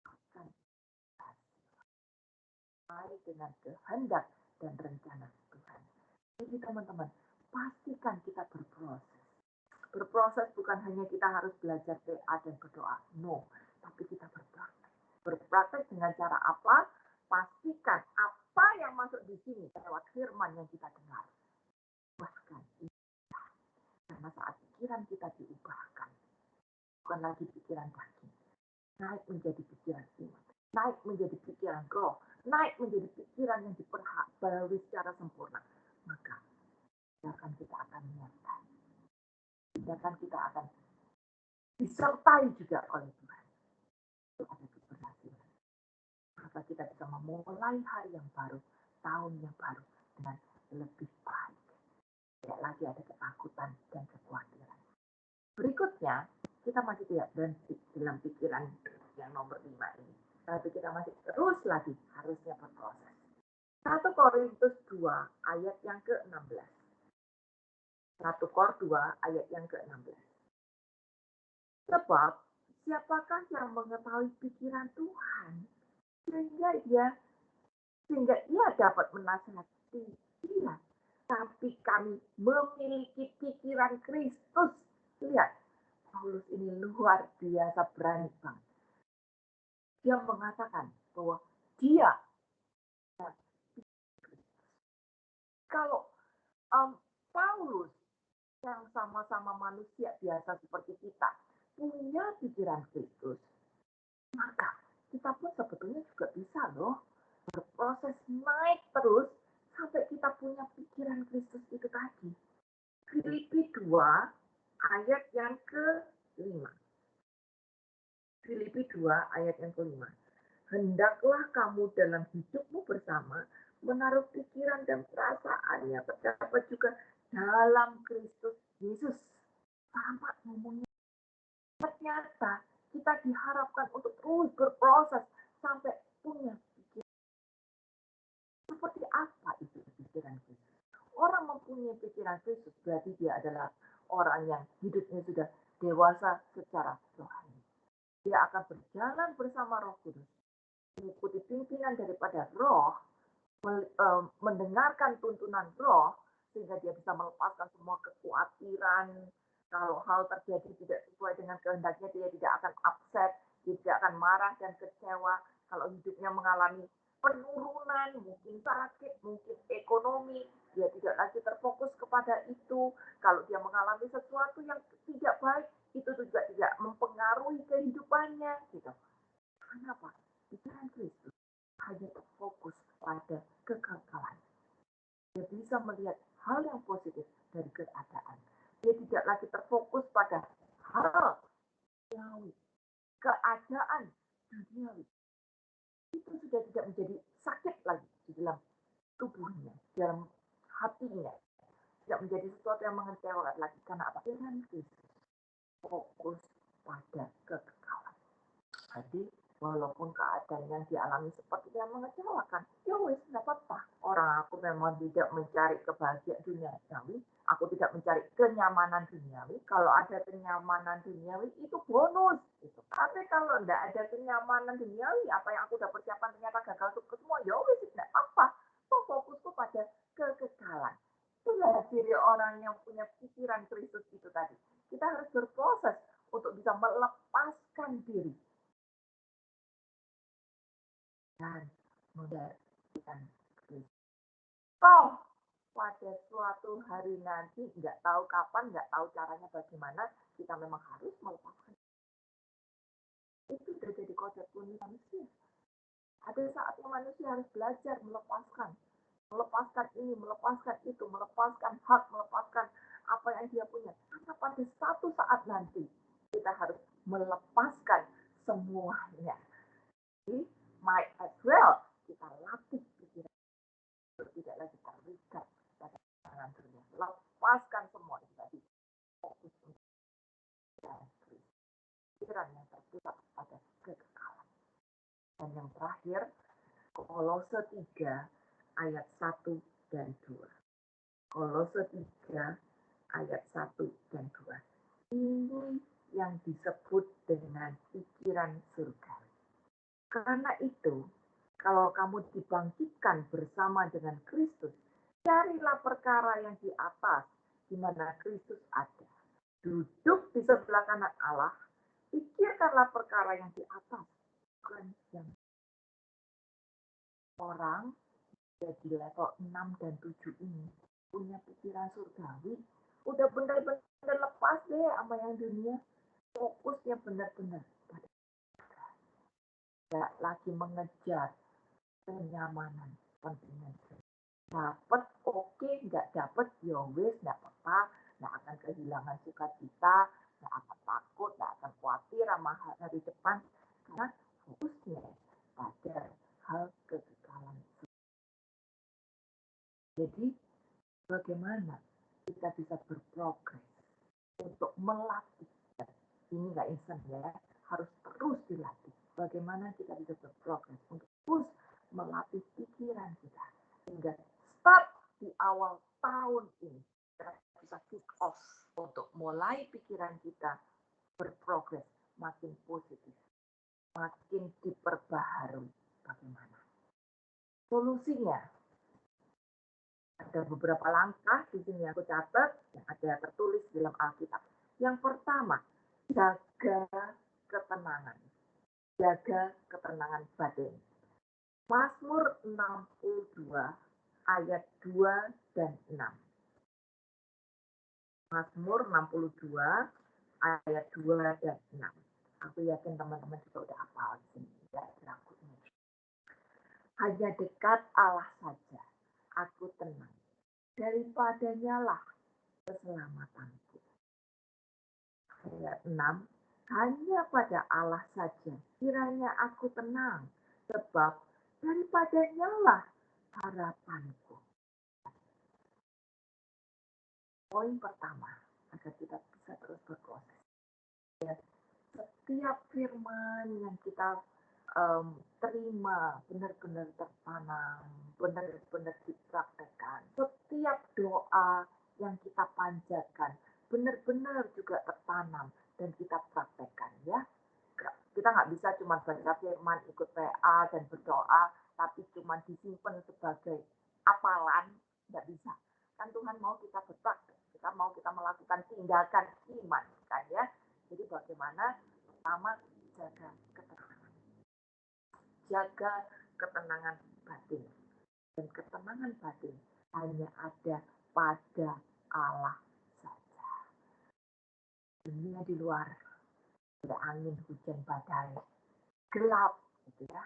akan sesuai dengan kehendak dan rencana Tuhan. Jadi teman-teman, pastikan kita berproses. Berproses bukan hanya kita harus belajar PA dan berdoa, no, tapi kita berpraktek. Berpraktek dengan cara apa? Pastikan apa yang masuk di sini lewat firman yang kita dengar. Bahkan karena saat pikiran kita diubahkan, bukan lagi pikiran daging, naik menjadi pikiran iman, naik menjadi pikiran roh, naik menjadi pikiran yang diperbarui secara sempurna, maka tindakan kita akan nyata. Tindakan kita akan disertai juga oleh Tuhan. Itu ada keberhasilan. Maka kita bisa memulai hari yang baru, tahun yang baru dengan lebih baik. Tidak lagi ada ketakutan dan kekhawatiran. Berikutnya, kita masih tidak berhenti dalam pikiran yang nomor 5 ini. Tapi kita masih terus lagi harusnya berproses. 1 Korintus 2 ayat yang ke-16. 1 Kor 2 ayat yang ke-16. Sebab siapakah yang mengetahui pikiran Tuhan sehingga ia dapat menasihati dia. Tapi kami memiliki pikiran Kristus. Lihat, Paulus ini luar biasa berani banget. Dia mengatakan bahwa dia, kalau Paulus yang sama-sama manusia biasa seperti kita punya pikiran Kristus, maka kita pun sebetulnya juga bisa loh berproses naik terus sampai kita punya pikiran Kristus itu tadi. Filipi 2 ayat yang ke-5. Filipi 2 ayat yang ke-5. Hendaklah kamu dalam hidupmu bersama menaruh pikiran dan perasaannya terdapat juga dalam Kristus Yesus. Sama ngomongnya. Ternyata kita diharapkan untuk terus berproses sampai punya pikiran. Seperti apa itu pikiran Kristus? Orang mempunyai pikiran Kristus berarti dia adalah orang yang hidupnya sudah dewasa secara rohani. Dia akan berjalan bersama Roh Kudus, mengikuti pimpinan daripada Roh, mendengarkan tuntunan Roh, sehingga dia bisa melepaskan semua kekhawatiran. Kalau hal terjadi tidak sesuai dengan kehendaknya, dia tidak akan upset, dia tidak akan marah dan kecewa. Kalau hidupnya mengalami penurunan, mungkin sakit, mungkin ekonomi, dia tidak lagi terfokus kepada itu. Kalau dia mengalami sesuatu yang tidak baik, itu juga tidak mempengaruhi kehidupannya. Gitu. Kenapa? Pikiran Kristus hanya terfokus pada kekekalan. Dia bisa melihat hal yang positif dari keadaan. Dia tidak lagi terfokus pada hal duniawi, keadaan duniawi. Itu sudah tidak menjadi sakit lagi di dalam tubuhnya, dalam hatinya. Tidak menjadi sesuatu yang mengecewakan lagi. Karena apa? Pikiran Kristus fokus pada kekekalan. Jadi, walaupun keadaan yang dialami seperti yang mengecewakan, ya wis, tidak apa-apa. Orang aku memang tidak mencari kebahagiaan duniawi, aku tidak mencari kenyamanan duniawi. Kalau ada kenyamanan duniawi, itu bonus. Gitu. Tapi kalau tidak ada kenyamanan duniawi, apa yang aku sudah persiapkan ternyata gagal untuk semua, ya wis, tidak apa-apa. Fokusku pada kekekalan. Itulah ciri orang yang punya pikiran Kristus itu tadi. Kita harus berproses untuk bisa melepaskan diri dan menggantikan Kristus. Toh pada suatu hari nanti, nggak tahu kapan, nggak tahu caranya bagaimana, kita memang harus melepaskan. Itu sudah jadi konsep manusia. Ada saatnya manusia harus belajar melepaskan ini, melepaskan itu, melepaskan hak, melepaskan apa yang dia punya. Karena pada satu saat nanti kita harus melepaskan semuanya. Jadi, might as well kita latih pikiran tidak lagi terikat pada tangan dunia. Lepaskan semua itu tadi. Fokus untuk pikiran yang terpusat pada kekekalan. Dan yang terakhir, Kolose 3 ayat 1 dan 2. Kolose 3 ayat 1 dan 2. Ini yang disebut dengan pikiran surga. Karena itu, kalau kamu dibangkitkan bersama dengan Kristus, carilah perkara yang di atas, di mana Kristus ada. Duduk di sebelah kanan Allah, pikirkanlah perkara yang di atas, bukan yang orang di level 6 dan 7 ini punya pikiran surgawi, udah benar-benar lepas deh sama yang dunia, fokusnya benar-benar tidak lagi mengejar kenyamanan, pentingnya dapat oke, nggak dapat ya wis, nggak apa-apa, nggak akan kehilangan sukacita, nggak akan takut, nggak akan khawatir sama hari depan, karena fokusnya pada hal kekekalan. Jadi bagaimana kita bisa berprogres untuk melatih, ini nggak instan ya, harus terus dilatih. Bagaimana kita bisa berprogres untuk terus melatih pikiran kita sehingga start di awal tahun ini kita bisa kick off untuk mulai pikiran kita berprogres makin positif, makin diperbaharui. Bagaimana solusinya? Ada beberapa langkah di sini aku catat yang ada tertulis dalam Alkitab. Yang pertama, jaga ketenangan. Jaga ketenangan batin. Mazmur 62 ayat 2 dan 6. Mazmur 62 ayat 2 dan 6. Aku yakin teman-teman juga udah hafal di sini. Ya, hanya dekat Allah saja aku tenang. Daripadanya lah keselamatanku. Ayat 6. Hanya pada Allah saja kiranya aku tenang. Sebab daripadanya lah harapanku. Poin pertama, agar kita bisa terus berproses. Ya, setiap firman yang kita terima benar-benar tertanam, benar-benar dipraktekkan. Setiap doa yang kita panjatkan benar-benar juga tertanam dan kita praktekkan ya. Kita nggak bisa cuma baca firman, ikut PA dan berdoa, tapi cuma disimpan sebagai hafalan, nggak bisa. Kan Tuhan mau kita berpraktek, kita mau kita melakukan tindakan iman, kan ya. Jadi bagaimana? Pertama, jaga ketenangan. Jaga ketenangan batin. Dan ketenangan batin hanya ada pada Allah saja. Dunia di luar ada angin, hujan, badai, gelap, gitu ya.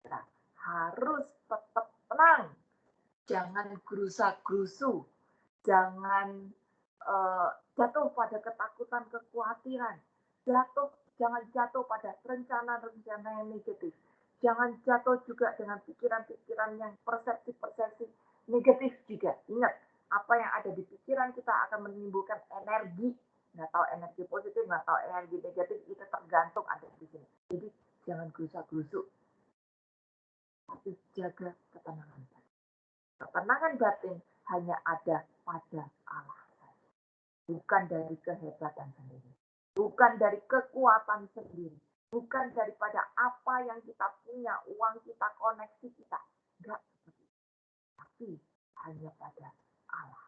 Nah, harus tetap tenang, jangan gerusa-gerusu, jangan jatuh pada ketakutan, kekhawatiran, jangan jatuh pada rencana-rencana yang negatif, jangan jatuh juga dengan pikiran-pikiran yang persepsi-persepsi negatif juga. Ingat, apa yang ada di pikiran kita akan menimbulkan energi. Nggak tahu energi positif, nggak tahu energi negatif, itu tergantung ada di sini. Jadi jangan gerusa-gerusu, tapi jaga ketenangan batin. Ketenangan batin hanya ada pada Allah saja, bukan dari kehebatan sendiri, bukan dari kekuatan sendiri, bukan daripada apa yang kita punya, uang kita, koneksi kita, enggak, tapi hanya pada Allah.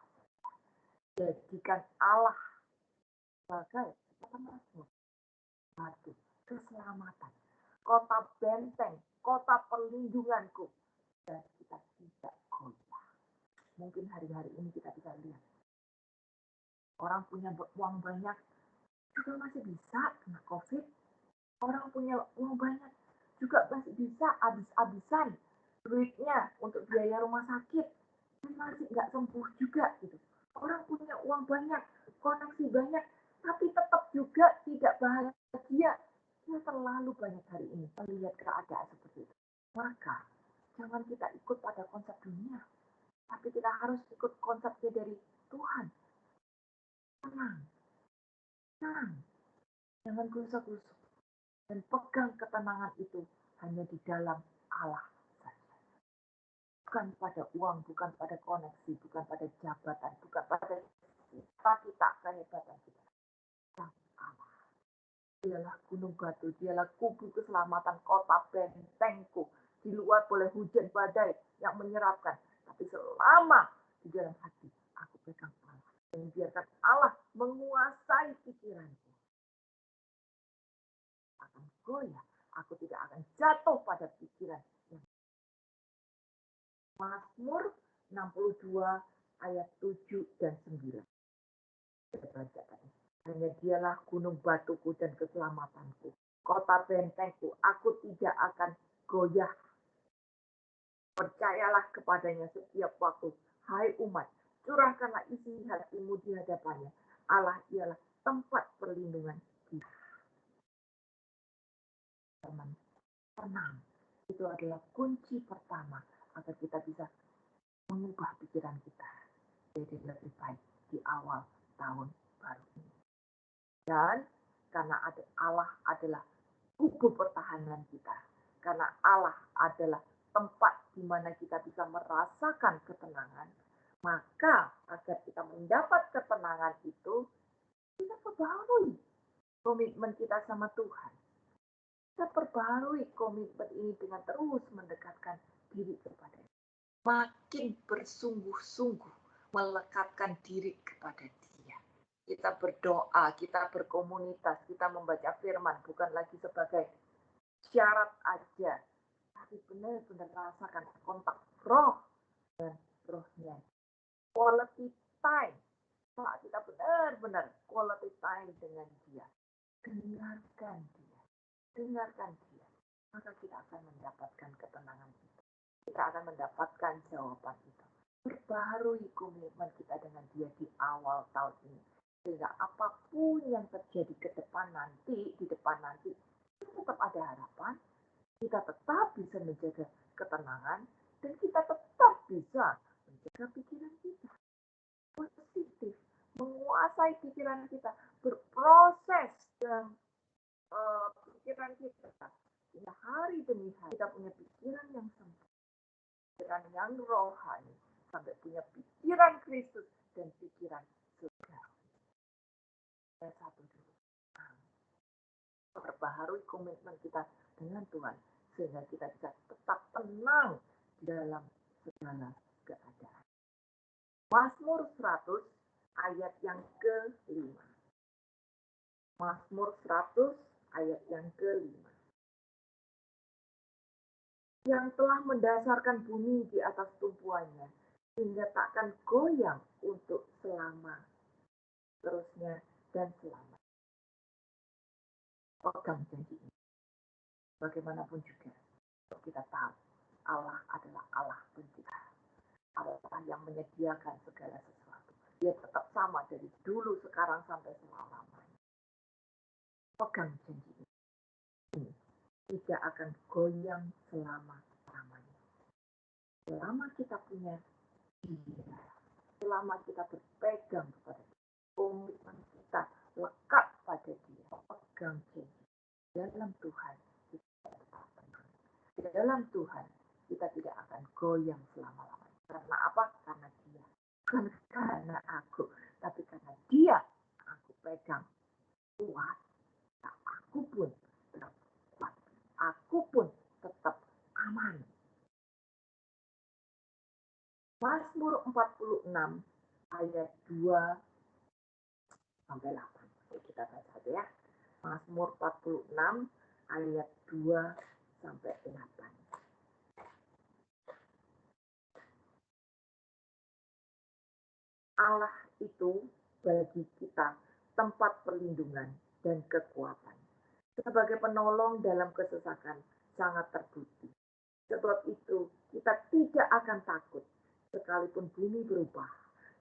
Jadikan Allah sebagai batu keselamatan, kota benteng, kota perlindunganku, dan kita tidak goyah. Mungkin hari-hari ini kita bisa lihat orang punya uang banyak juga masih bisa kena COVID. Orang punya uang banyak juga masih bisa habis-habisan duitnya untuk biaya rumah sakit, dan masih nggak sembuh juga gitu. Orang punya uang banyak, koneksi banyak, tapi tetap juga tidak bahagia. Ya, terlalu banyak hari ini melihat keadaan seperti itu. Maka jangan kita ikut pada konsep dunia, tapi kita harus ikut konsepnya dari Tuhan. Tenang, jangan gerusa-gerusu, dan pegang ketenangan itu hanya di dalam Allah saja. Bukan pada uang, bukan pada koneksi, bukan pada jabatan, bukan pada kita, kehebatan kita. Dan Allah. Dialah gunung batu, dialah kubu keselamatan, kota bentengku. Di luar boleh hujan badai yang menyerapkan. Tapi selama di dalam hati, aku pegang Allah. Dan biarkan Allah menguasai pikiranku. Akan goyah, aku tidak akan jatuh pada pikiran. Mazmur 62 ayat 7 dan 9. Kita baca tadi. Hanya dialah gunung batuku dan keselamatanku. Kota bentengku, aku tidak akan goyah. Percayalah kepadanya setiap waktu. Hai umat, curahkanlah isi hatimu di hadapannya. Allah ialah tempat perlindungan kita. Teman, tenang. Itu adalah kunci pertama agar kita bisa mengubah pikiran kita jadi lebih baik di awal tahun baru ini. Dan karena Allah adalah kubu pertahanan kita, karena Allah adalah tempat di mana kita bisa merasakan ketenangan, maka agar kita mendapat ketenangan itu, kita perbaharui komitmen kita sama Tuhan. Kita perbaharui komitmen ini dengan terus mendekatkan diri kepada Dia. Makin bersungguh-sungguh melekatkan diri kepada Dia. Kita berdoa, kita berkomunitas, kita membaca firman bukan lagi sebagai syarat aja, tapi benar-benar rasakan kontak roh dan rohnya. Quality time. Pak, kita benar-benar quality time dengan Dia. Dengarkan Dia. Dengarkan Dia. Maka kita akan mendapatkan ketenangan itu. Kita akan mendapatkan jawaban itu. Perbaharui komitmen kita dengan Dia di awal tahun ini. Sehingga apapun yang terjadi di depan nanti, tetap ada harapan. Kita tetap bisa menjaga ketenangan. Dan kita tetap bisa menjaga pikiran kita. Positif. Menguasai pikiran kita. Berproses dalam pikiran kita. Sehingga hari demi hari kita punya pikiran yang sempurna. Pikiran yang rohani. Sampai punya pikiran Kristus dan pikiran surga. Dan satu dulu. Perbaharui komitmen kita dengan Tuhan. Sehingga kita bisa tetap tenang dalam segala keadaan. Mazmur 100 ayat yang ke-5. Mazmur 100 ayat yang ke-5. Yang telah mendasarkan bumi di atas tumpuannya, sehingga takkan goyang untuk selama, terusnya dan selama. Pegang janji ini. Bagaimanapun juga, kita tahu Allah adalah Allah pencipta. Allah yang menyediakan segala sesuatu. Dia tetap sama dari dulu, sekarang, sampai selama-lamanya. Pegang janji ini. Tidak akan goyang selama-lamanya. Selama kita punya Dia, selama kita berpegang kepada Dia, komitmen kita lekat pada Dia, pegang janji. Dalam Tuhan kita tetap tenang. Dalam Tuhan kita tidak akan goyang selama-lamanya. Karena apa? Karena Dia. Bukan karena aku, tapi karena Dia aku pegang kuat. Nah, aku pun tetap kuat. Aku pun tetap aman. Mazmur 46 ayat 2 sampai 8. Oke, kita baca ya. Mazmur 46 ayat 2 sampai 8. Allah itu bagi kita tempat perlindungan dan kekuatan. Sebagai penolong dalam kesesakan sangat terbukti. Sebab itu kita tidak akan takut sekalipun bumi berubah,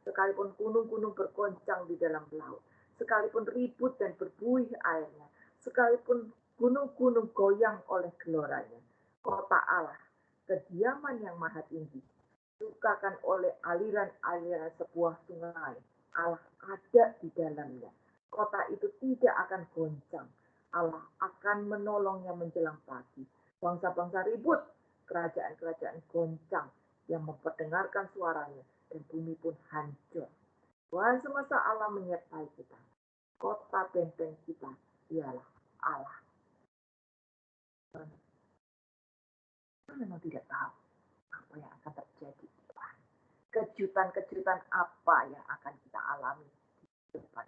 sekalipun gunung-gunung bergoncang di dalam laut, sekalipun ribut dan berbuih airnya, sekalipun gunung-gunung goyang oleh geloranya. Kota Allah, kediaman yang maha tinggi, disukakan oleh aliran-aliran sebuah sungai. Allah ada di dalamnya. Kota itu tidak akan goncang. Allah akan menolongnya menjelang pagi. Bangsa-bangsa ribut, kerajaan-kerajaan goncang yang memperdengarkan suaranya, dan bumi pun hancur. Tuhan semesta Allah menyertai kita. Kota benteng kita ialah Allah. Kita memang tidak tahu apa yang akan terjadi di depan. Kejutan-kejutan apa yang akan kita alami di depan.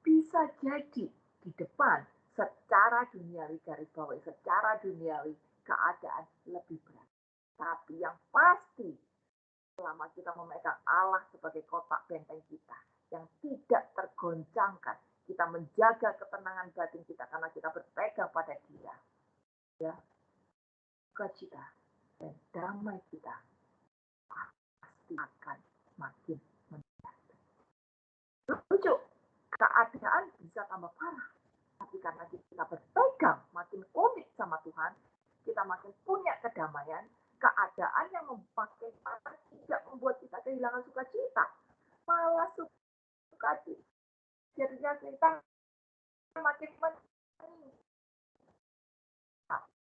Bisa jadi di depan secara duniawi, garis bawahi secara duniawi keadaan lebih berat. Tapi yang pasti selama kita memegang Allah sebagai kotak benteng kita yang tidak tergoncangkan, kita menjaga ketenangan batin kita karena kita berpegang pada Dia, ya, sukacita dan damai kita pasti akan makin meningkat. Lucu, keadaan bisa tambah parah, tapi karena kita berpegang, makin komit sama Tuhan, kita makin punya kedamaian. Keadaan yang memakai kita tidak membuat kita kehilangan sukacita, malah sukacita. Jadinya kita makin meningkat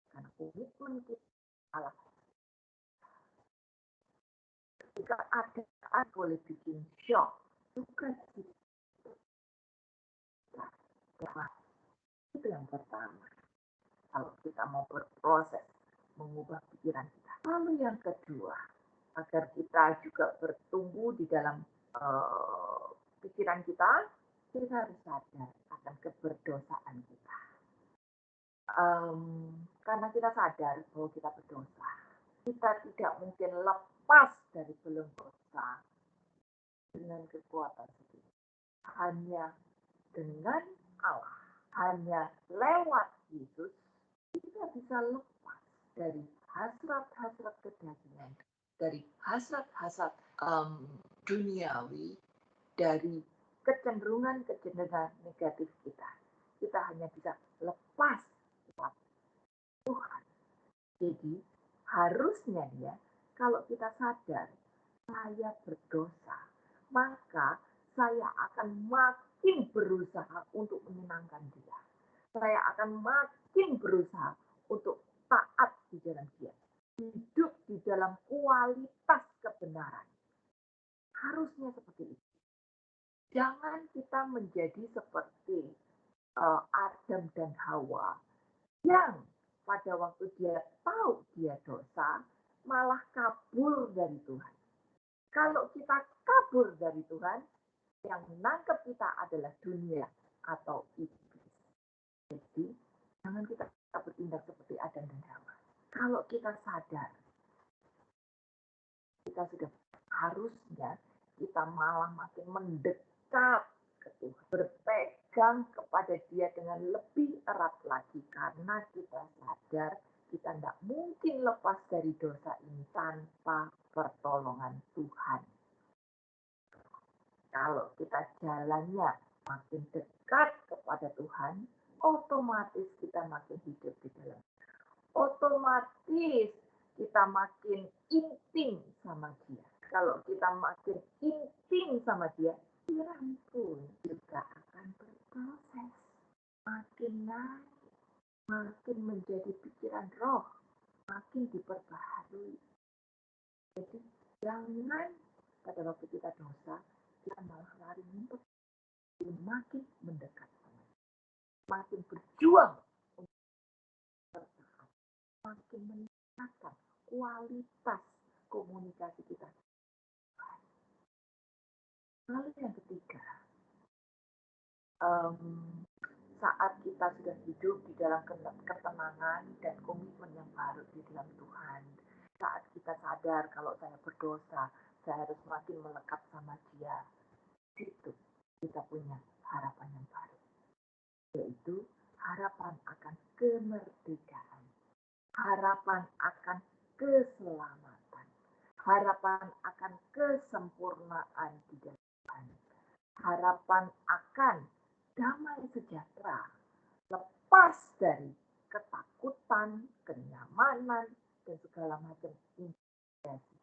karena komitmen kita Allah. Ketika keadaan boleh bikin shock, sukacita. Itu yang pertama. Kalau kita mau berproses mengubah pikiran kita. Lalu yang kedua, agar kita juga bertumbuh di dalam pikiran kita harus sadar akan keberdosaan kita. Karena kita sadar bahwa kita berdosa, kita tidak mungkin lepas dari belenggu dosa dengan kekuatan sendiri. Hanya dengan Allah, hanya lewat Yesus, kita bisa lepas dari hasrat-hasrat kedagingan, dari hasrat-hasrat duniawi, dari kecenderungan-kecenderungan negatif kita. Kita hanya bisa lepas lewat Tuhan. Jadi harusnya ya, kalau kita sadar saya berdosa, maka saya akan makin berusaha untuk menyenangkan Dia. Saya akan makin berusaha untuk taat di jalan Dia. Hidup di dalam kualitas kebenaran. Harusnya seperti itu. Jangan kita menjadi seperti Adam dan Hawa yang pada waktu dia tahu dia dosa, malah kabur dari Tuhan. Kalau kita kabur dari Tuhan, yang menangkap kita adalah dunia atau iblis. Jadi, jangan kita bertindak seperti Adam dan Hawa. Kalau kita sadar, kita sudah harusnya kita malah makin mendekat ke Tuhan. Berpegang kepada Dia dengan lebih erat lagi. Karena kita sadar kita tidak mungkin lepas dari dosa ini tanpa pertolongan Tuhan. Kalau kita jalannya makin dekat kepada Tuhan, otomatis kita makin hidup di dalam. Otomatis kita makin intim sama Dia. Kalau kita makin intim sama Dia, pikiran pun juga akan berproses. Makin naik, makin menjadi pikiran roh, makin diperbaharui. Jadi jangan pada waktu kita dosa, kita malah lari untuk makin mendekat sama Dia. Makin berjuang untuk bertahan. Makin meningkatkan kualitas komunikasi kita. Lalu yang ketiga, saat kita sudah hidup di dalam ketenangan dan komitmen yang baru di dalam Tuhan, saat kita sadar kalau saya berdosa, saya harus makin melekat sama Dia, itu kita punya harapan yang baru, yaitu harapan akan kemerdekaan, harapan akan keselamatan, harapan akan kesempurnaan di dalam Tuhan, harapan akan damai sejahtera, lepas dari ketakutan, kenyamanan, dan segala macam intimidasi.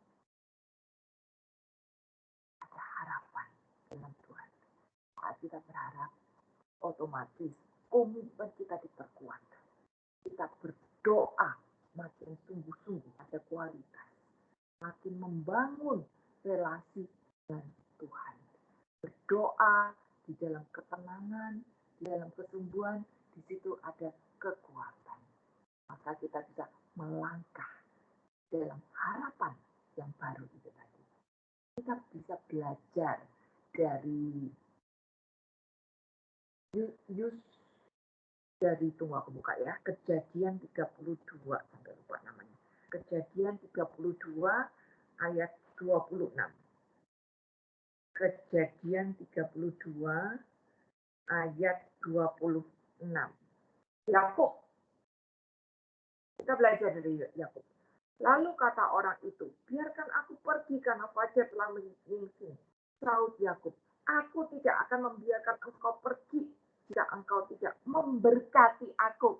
Ada harapan dalam Tuhan. Saat kita berharap, otomatis komitmen kita diperkuat. Kita berdoa makin sungguh-sungguh, ada kualitas. Makin membangun relasi dengan Tuhan. Berdoa doa, di dalam ketenangan, di dalam kesungguhan, di situ ada kekuatan. Maka kita bisa melangkah dalam harapan yang baru itu tadi. Kita bisa belajar dari tunggu aku buka ya, Kejadian 32 sampai lupa namanya. Kejadian 32 ayat 26. Kejadian 32 ayat 26. Yakub. Kita belajar dari Yakub. Lalu kata orang itu, biarkan aku pergi karena fajar telah menyingsing. Saud Yakub, aku tidak akan membiarkan engkau pergi jika engkau tidak memberkati aku.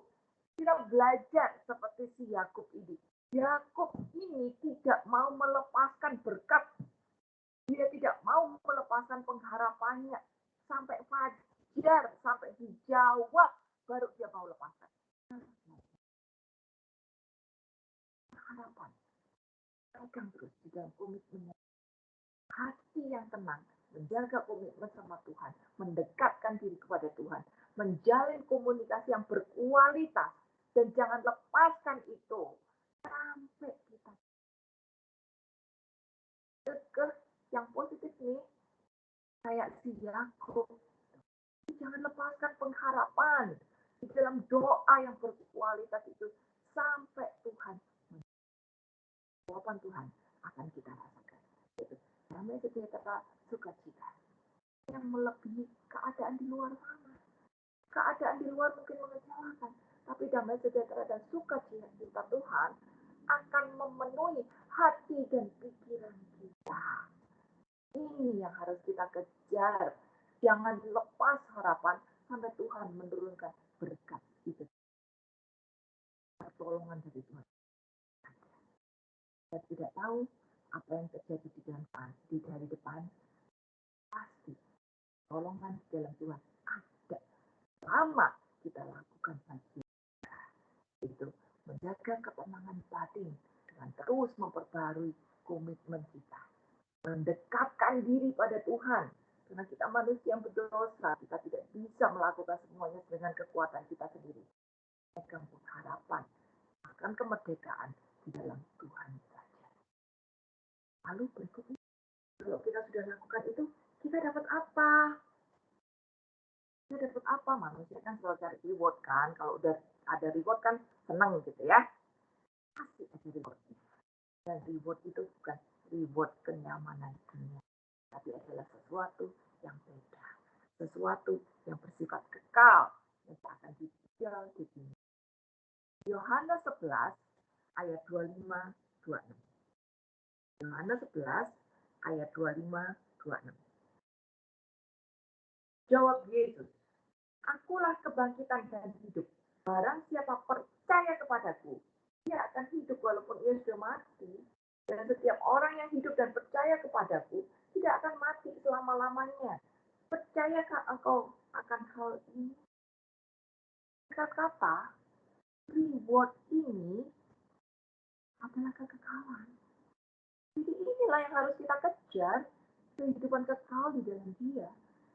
Kita belajar seperti si Yakub ini. Yakub ini tidak mau melepaskan berkat. Dia tidak mau melepaskan pengharapannya. Sampai fajar, sampai dijawab, baru dia mau lepaskan. Harapan. Pegang terus di dalam komitmennya. Hati yang tenang, menjaga komitmen sama Tuhan, mendekatkan diri kepada Tuhan, menjalin komunikasi yang berkualitas, dan jangan lepaskan itu sampai kita ke yang positif nih, kayak si Yakub. Jangan lepaskan pengharapan di dalam doa yang berkualitas itu sampai Tuhan. Jawaban Tuhan akan kita rasakan. Damai sejahtera sukacita yang melebihi keadaan di luar sana. Keadaan di luar mungkin mengecewakan, tapi damai sejahtera dan sukacita Tuhan akan memenuhi hati dan pikiran kita. Ini yang harus kita kejar. Jangan lepas harapan sampai Tuhan menurunkan berkat itu. Pertolongan dari Tuhan. Saya tidak tahu apa yang terjadi di hari depan. Pasti pertolongan dalam Tuhan ada. Lama kita lakukan bagian itu, menjaga ketenangan batin dengan terus memperbarui komitmen kita, mendekatkan diri pada Tuhan, karena kita manusia yang berdosa, kita tidak bisa melakukan semuanya dengan kekuatan kita sendiri. Pegang harapan akan kemerdekaan di dalam Tuhan saja. Lalu berikutnya, kalau kita sudah lakukan itu, kita dapat apa? Kita dapat apa? Manusia kan selalu cari reward kan. Kalau udah ada reward kan senang gitu ya. Pasti ada reward. Dan reward itu bukan reward kenyamanan dunia, tapi adalah sesuatu yang beda. Sesuatu yang bersifat kekal yang akan dijual di dunia. Yohanes 11 ayat 25-26. Yohanes 11 ayat 25-26. Jawab Yesus, akulah kebangkitan dan hidup. Barang siapa percaya kepadaku, dia akan hidup walaupun ia sudah mati. Dan setiap orang yang hidup dan percaya kepadaku tidak akan mati selama-lamanya. Percayakah engkau akan hal ini? Kata-kata, reward ini adalah kekekalan. Jadi inilah yang harus kita kejar, kehidupan kekal di dalam Dia.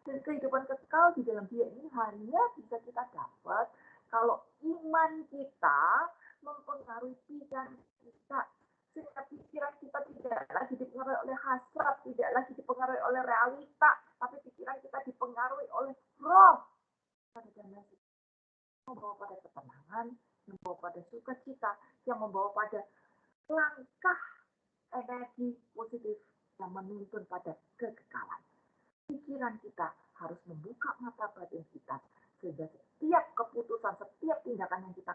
Dan kehidupan kekal di dalam Dia ini hanya bisa kita dapat kalau iman kita mempengaruhi pikiran kita. Sehingga pikiran kita tidak lagi dipengaruhi oleh hasrat, tidak lagi dipengaruhi oleh realita, tapi pikiran kita dipengaruhi oleh roh. Yang membawa pada ketenangan, yang membawa pada sukacita, yang membawa pada langkah energi positif yang menuntun pada kekekalan. Pikiran kita harus membuka mata batin kita sehingga setiap keputusan, setiap tindakan yang kita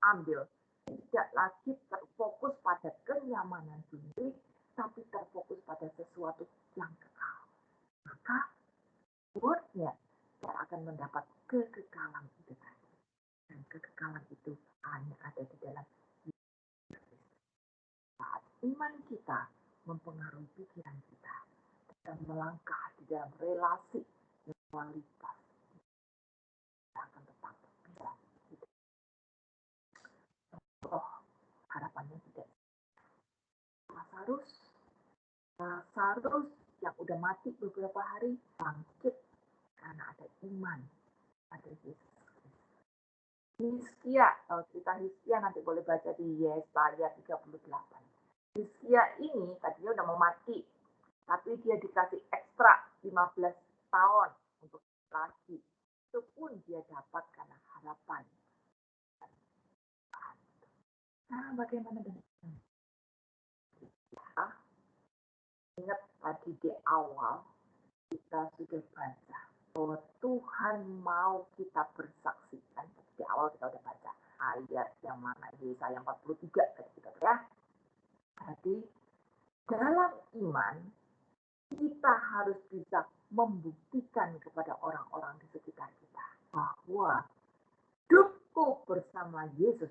ambil tidak lagi terfokus pada kenyamanan dunia, tapi terfokus pada sesuatu yang kekal. Maka word-nya kita akan mendapat kekekalan itu tadi. Dan kekekalan itu hanya ada di dalam saat iman kita mempengaruhi pikiran kita dan melangkah di dalam relasi yang kualitas, kita akan tetap bisa hidup. Oh, harapannya tidak. Lazarus yang udah mati beberapa hari bangkit karena ada iman pada Yesus. Hizkia, kalau cerita Hizkia nanti boleh baca di Yesaya 38. Hizkia ini tadinya udah mau mati, tapi dia dikasih ekstra 15 tahun untuk lagi. Itu pun dia dapat karena harapan. Nah, bagaimana dengan kita? Ingat tadi di awal kita sudah baca bahwa Tuhan mau kita bersaksikan. Di awal kita udah baca ayat yang mana Yesaya 43 tadi kita ya. Jadi dalam iman kita harus bisa membuktikan kepada orang-orang di sekitar kita bahwa hidupku bersama Yesus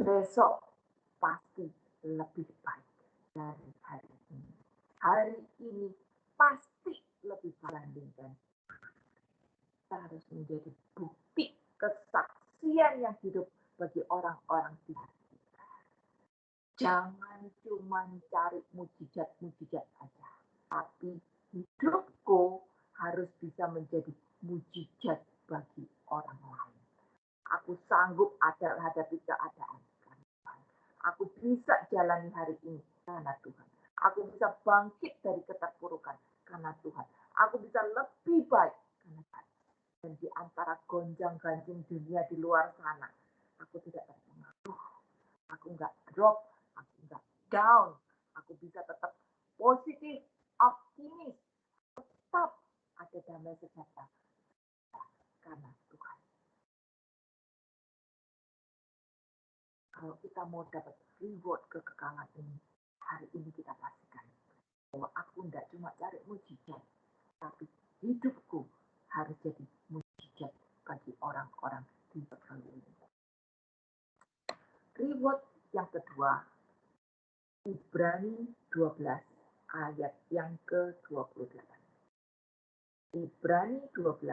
besok pasti lebih baik dari hari ini. Hari ini pasti lebih dibandingkan. Kita harus menjadi bukti kesaksian yang hidup bagi orang-orang di hati kita. Jangan cuma cari mujizat-mujizat aja, tapi hidupku harus bisa menjadi mujizat bagi orang lain. Aku sanggup hadapi keadaan. Aku bisa jalani hari ini karena Tuhan. Aku bisa bangkit dari keterpurukan karena Tuhan. Aku bisa lebih baik karena Tuhan. Dan di antara gonjang-ganjing dunia di luar sana, aku tidak terpengaruh. Aku nggak drop, aku nggak down. Aku bisa tetap positif, optimis. Tetap ada damai sejahtera karena Tuhan. Kalau kita mau dapat reward kekekalan ini, hari ini kita pastikan bahwa aku tidak cuma cari mujizat, tapi hidupku harus jadi mujizat bagi orang-orang di sekeliling. Reward yang kedua, Ibrani 12 ayat yang ke-28. Ibrani 12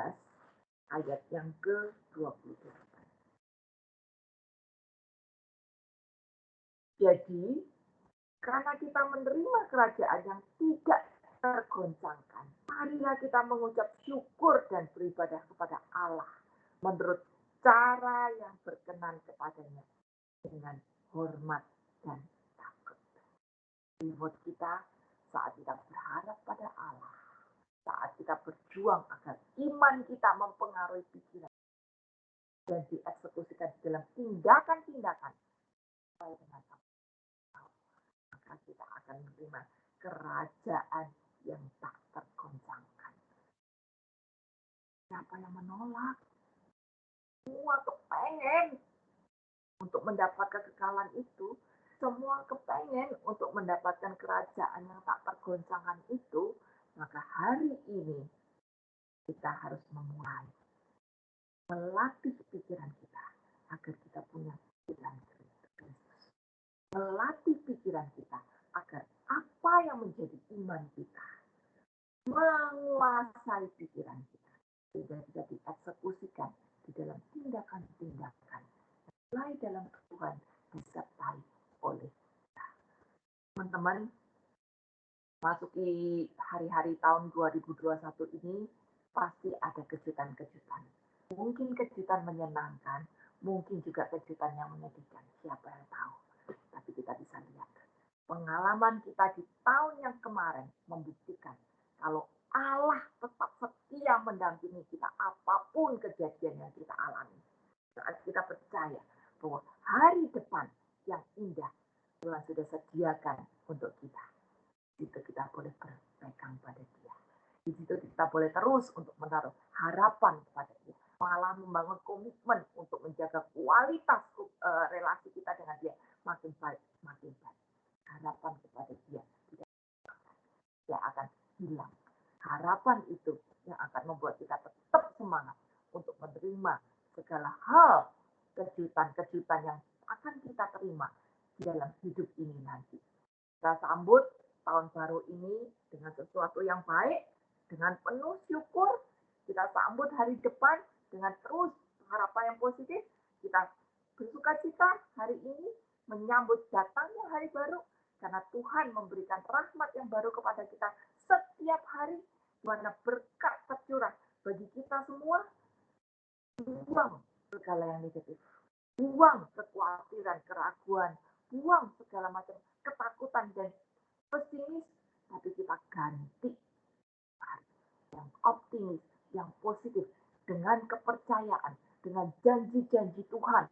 ayat yang ke-28. Jadi, karena kita menerima kerajaan yang tidak tergoncangkan, marilah kita mengucap syukur dan beribadah kepada Allah menurut cara yang berkenan kepadanya dengan hormat dan takut. Reward kita saat kita berharap pada Allah, saat kita berjuang agar iman kita mempengaruhi pikiran dan dieksekusikan dalam tindakan-tindakan sesuai dengan apa, maka kita akan menerima kerajaan yang tak tergoncangkan. Siapa yang menolak? Semua kepengen untuk mendapatkan kekekalan itu, semua kepengen untuk mendapatkan kerajaan yang tak tergoncangkan itu, maka hari ini kita harus memulai melatih pikiran kita agar kita punya pikiran Kristus. Melatih pikiran kita agar apa yang menjadi iman kita menguasai pikiran kita, sehingga bisa dieksekusikan di dalam tindakan-tindakan mulai dalam Tuhan disertai oleh kita. Teman-teman, masuki hari-hari tahun 2021 ini pasti ada kejutan-kejutan. Mungkin kejutan menyenangkan, mungkin juga kejutan yang menyedihkan. Siapa yang tahu? Tapi kita bisa lihat. Pengalaman kita di tahun yang kemarin membuktikan kalau Allah tetap setia mendampingi kita apapun kejadian yang kita alami. Saat kita percaya bahwa hari depan yang indah Tuhan sudah sediakan untuk kita. Di situ kita boleh berpegang pada Dia. Di situ kita boleh terus untuk menaruh harapan kepada Dia. Malah membangun komitmen untuk menjaga kualitas relasi kita dengan Dia makin baik, makin baik. Harapan kepada Dia tidak akan hilang. Harapan itu yang akan membuat kita tetap semangat untuk menerima segala hal, kejutan-kejutan yang akan kita terima di dalam hidup ini nanti. Kita sambut tahun baru ini dengan sesuatu yang baik, dengan penuh syukur. Kita sambut hari depan dengan terus harapan yang positif. Kita bersukacita hari ini menyambut datangnya hari baru, karena Tuhan memberikan rahmat yang baru kepada kita setiap hari, di mana berkat tercurah bagi kita semua. Buang segala yang negatif, buang kekhawatiran, keraguan, buang segala macam ketakutan dan pesimis, tapi kita ganti yang optimis, yang positif, dengan kepercayaan, dengan janji-janji Tuhan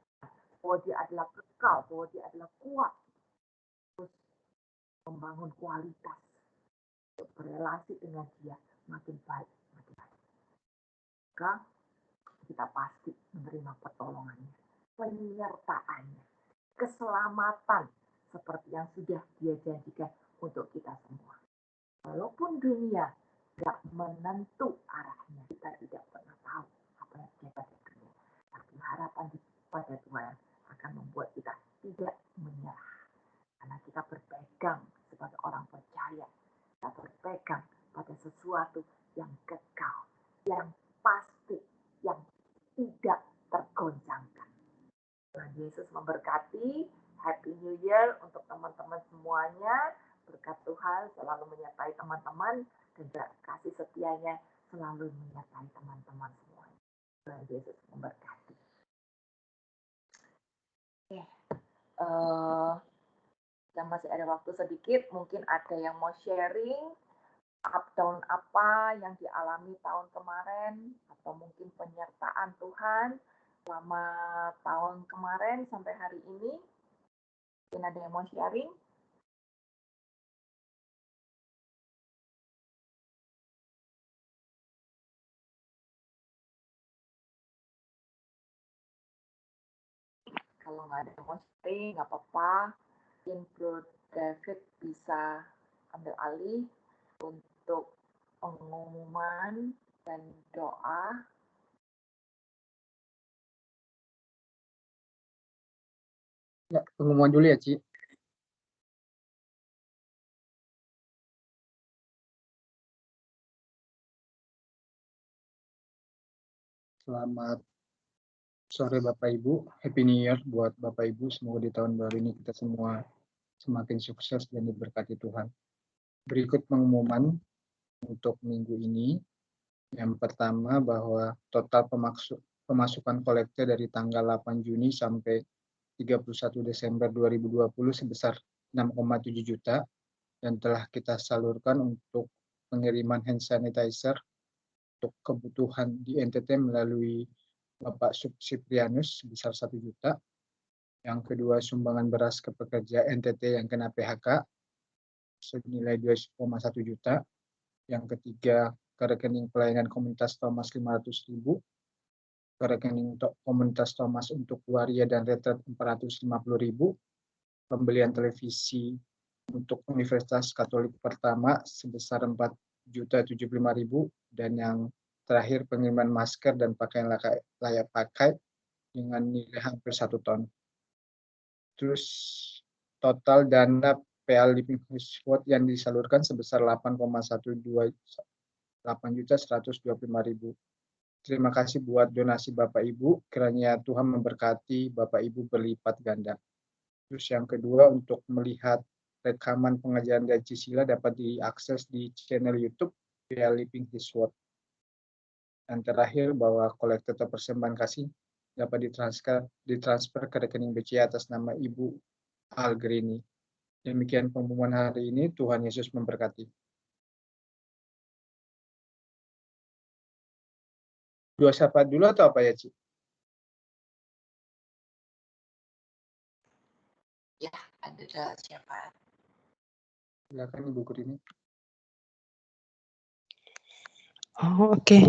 bahwa dia adalah kekal, bahwa dia adalah kuat, terus membangun kualitas berrelasi dengan dia makin baik, makin baik. Maka kita pasti menerima pertolongannya, penyertaannya, keselamatan seperti yang sudah dia janjikan untuk kita semua. Walaupun dunia tidak menentu arahnya, kita tidak pernah tahu apa yang terjadi di dunia. Tapi harapan pada Tuhan akan membuat kita tidak menyerah. Karena kita berpegang sebagai orang percaya. Kita berpegang pada sesuatu yang kekal, yang pasti, yang tidak tergoncangkan. Tuhan Yesus memberkati. Happy New Year untuk teman-teman semuanya. Berkat Tuhan selalu menyertai teman-teman dan kasih setianya selalu menyertai teman-teman semuanya. Tuhan Yesus memberkati. Kita masih ada waktu sedikit. Mungkin ada yang mau sharing up down apa yang dialami tahun kemarin, atau mungkin penyertaan Tuhan selama tahun kemarin sampai hari ini. Mungkin ada yang mau sharing? Kalau nggak ada yang mau sharing, nggak apa-apa. Mungkin Bro David bisa ambil alih untuk pengumuman dan doa. Ya, pengumuman dulu ya, Ci. Selamat sore Bapak Ibu. Happy New Year buat Bapak Ibu. Semoga di tahun baru ini kita semua semakin sukses dan diberkati Tuhan. Berikut pengumuman untuk minggu ini. Yang pertama bahwa total pemasukan kolekte dari tanggal 8 Juni sampai 31 Desember 2020 sebesar 6,7 juta dan telah kita salurkan untuk pengiriman hand sanitizer untuk kebutuhan di NTT melalui Bapak Suprianus sebesar 1 juta. Yang kedua, sumbangan beras ke pekerja NTT yang kena PHK senilai 2,1 juta. Yang ketiga, ke rekening pelayanan komunitas Thomas 500.000, ke rekening komunitas Thomas untuk waria dan retret 450.000, pembelian televisi untuk Universitas Katolik Pertama sebesar 4.075.000, dan yang terakhir pengiriman masker dan pakaian layak pakai dengan nilai hampir 1 ton. Terus total dana PA Living Husward yang disalurkan sebesar 8.125.000. Terima kasih buat donasi Bapak Ibu, kiranya Tuhan memberkati Bapak Ibu berlipat ganda. Terus yang kedua, untuk melihat rekaman pengajaran Gaji Sila dapat diakses di channel YouTube PA Living His Word. Dan terakhir, bahwa kolektor persembahan kasih dapat ditransfer ke rekening BCA atas nama Ibu Algrini. Demikian pengumuman hari ini. Tuhan Yesus memberkati. Dua syafaat dulu atau apa ya, Ci? Ya, ada syafaat. Silakan Ibu Kurini. Oh, oke.